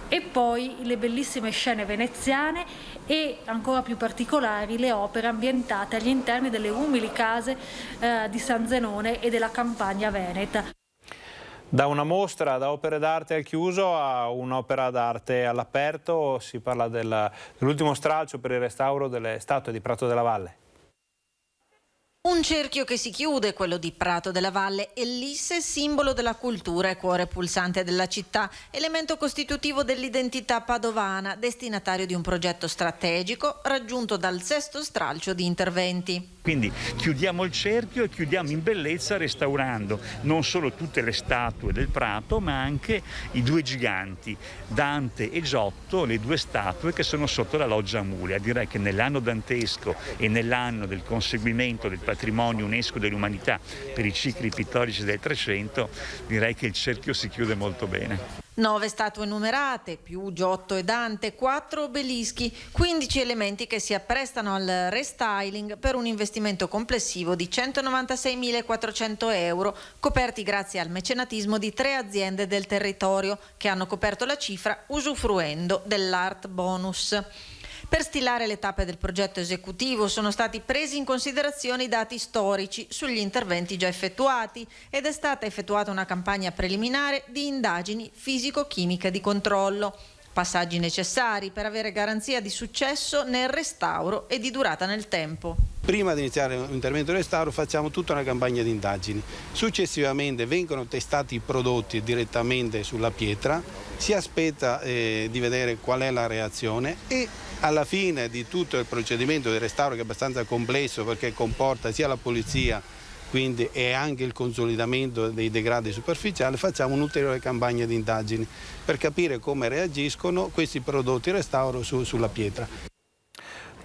e poi le bellissime scene veneziane e ancora più particolari le opere ambientate agli interni delle umili case di San Zenone e della campagna veneta. Da una mostra da opere d'arte al chiuso a un'opera d'arte all'aperto, si parla dell'ultimo stralcio per il restauro delle statue di Prato della Valle. Un cerchio che si chiude, quello di Prato della Valle Elisse, simbolo della cultura e cuore pulsante della città, elemento costitutivo dell'identità padovana, destinatario di un progetto strategico raggiunto dal 6° stralcio di interventi. Quindi chiudiamo il cerchio e chiudiamo in bellezza restaurando non solo tutte le statue del Prato, ma anche i 2 giganti, Dante e Giotto, le 2 statue che sono sotto la loggia Amulia. Direi che nell'anno dantesco e nell'anno del conseguimento del patrimonio UNESCO dell'umanità per i cicli pittorici del 300, direi che il cerchio si chiude molto bene. 9 statue numerate, più Giotto e Dante, 4 obelischi, 15 elementi che si apprestano al restyling per un investimento complessivo di 196.400 euro, coperti grazie al mecenatismo di 3 aziende del territorio che hanno coperto la cifra usufruendo dell'art bonus. Per stilare le tappe del progetto esecutivo sono stati presi in considerazione i dati storici sugli interventi già effettuati ed è stata effettuata una campagna preliminare di indagini fisico-chimiche di controllo. Passaggi necessari per avere garanzia di successo nel restauro e di durata nel tempo. Prima di iniziare un intervento di restauro facciamo tutta una campagna di indagini. Successivamente vengono testati i prodotti direttamente sulla pietra, si aspetta di vedere qual è la reazione e alla fine di tutto il procedimento di restauro, che è abbastanza complesso perché comporta sia la pulizia quindi e anche il consolidamento dei degradi superficiali, facciamo un'ulteriore campagna di indagini per capire come reagiscono questi prodotti restauro sulla pietra.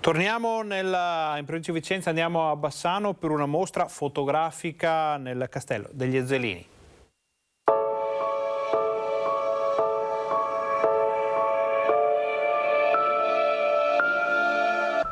Torniamo in provincia di Vicenza, andiamo a Bassano per una mostra fotografica nel castello degli Ezzelini.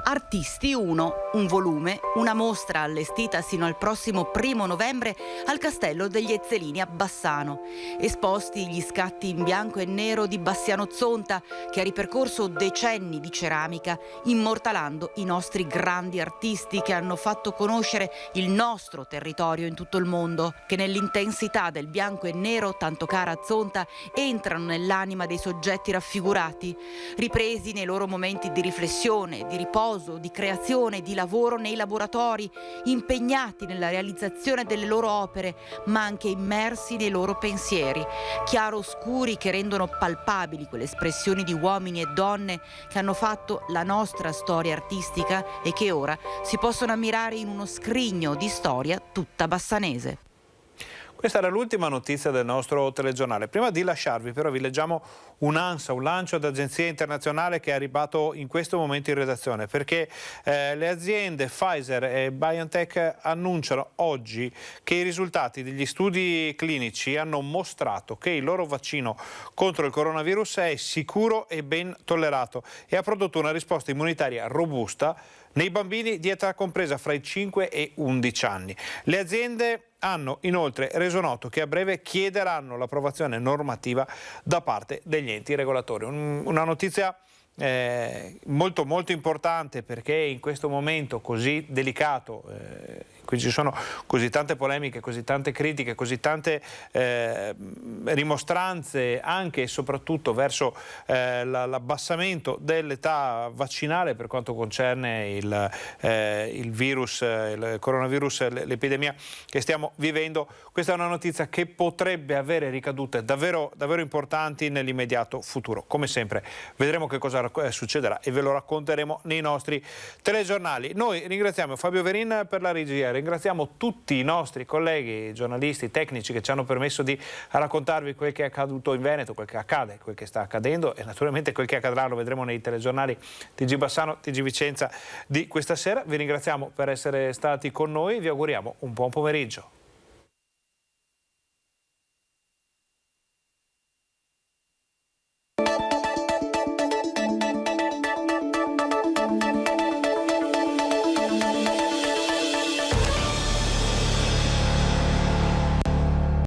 Artisti 1, un volume, una mostra allestita sino al prossimo 1° novembre al Castello degli Ezzelini a Bassano. Esposti gli scatti in bianco e nero di Bastiano Zonta, che ha ripercorso decenni di ceramica, immortalando i nostri grandi artisti che hanno fatto conoscere il nostro territorio in tutto il mondo, che nell'intensità del bianco e nero, tanto cara a Zonta, entrano nell'anima dei soggetti raffigurati, ripresi nei loro momenti di riflessione, di riposo, di creazione, di lavoro nei laboratori, impegnati nella realizzazione delle loro opere, ma anche immersi nei loro pensieri, chiaroscuri che rendono palpabili quelle espressioni di uomini e donne che hanno fatto la nostra storia artistica e che ora si possono ammirare in uno scrigno di storia tutta bassanese. Questa era l'ultima notizia del nostro telegiornale. Prima di lasciarvi però vi leggiamo un'ANSA, un lancio d'agenzia internazionale che è arrivato in questo momento in redazione, perché le aziende Pfizer e BioNTech annunciano oggi che i risultati degli studi clinici hanno mostrato che il loro vaccino contro il coronavirus è sicuro e ben tollerato e ha prodotto una risposta immunitaria robusta nei bambini di età compresa fra i 5 e 11 anni. Le aziende hanno inoltre reso noto che a breve chiederanno l'approvazione normativa da parte degli enti regolatori. Una notizia molto molto importante, perché in questo momento così delicato, qui ci sono così tante polemiche, così tante critiche, così tante rimostranze anche e soprattutto verso l'abbassamento dell'età vaccinale per quanto concerne il virus, il coronavirus, l'epidemia che stiamo vivendo. Questa è una notizia che potrebbe avere ricadute davvero importanti nell'immediato futuro. Come sempre vedremo che cosa succederà e ve lo racconteremo nei nostri telegiornali. Noi ringraziamo Fabio Verin per la regia, ringraziamo tutti i nostri colleghi, giornalisti, tecnici che ci hanno permesso di raccontarvi quel che è accaduto in Veneto, quel che accade, quel che sta accadendo e naturalmente quel che accadrà lo vedremo nei telegiornali TG Bassano, TG Vicenza di questa sera. Vi ringraziamo per essere stati con noi, vi auguriamo un buon pomeriggio.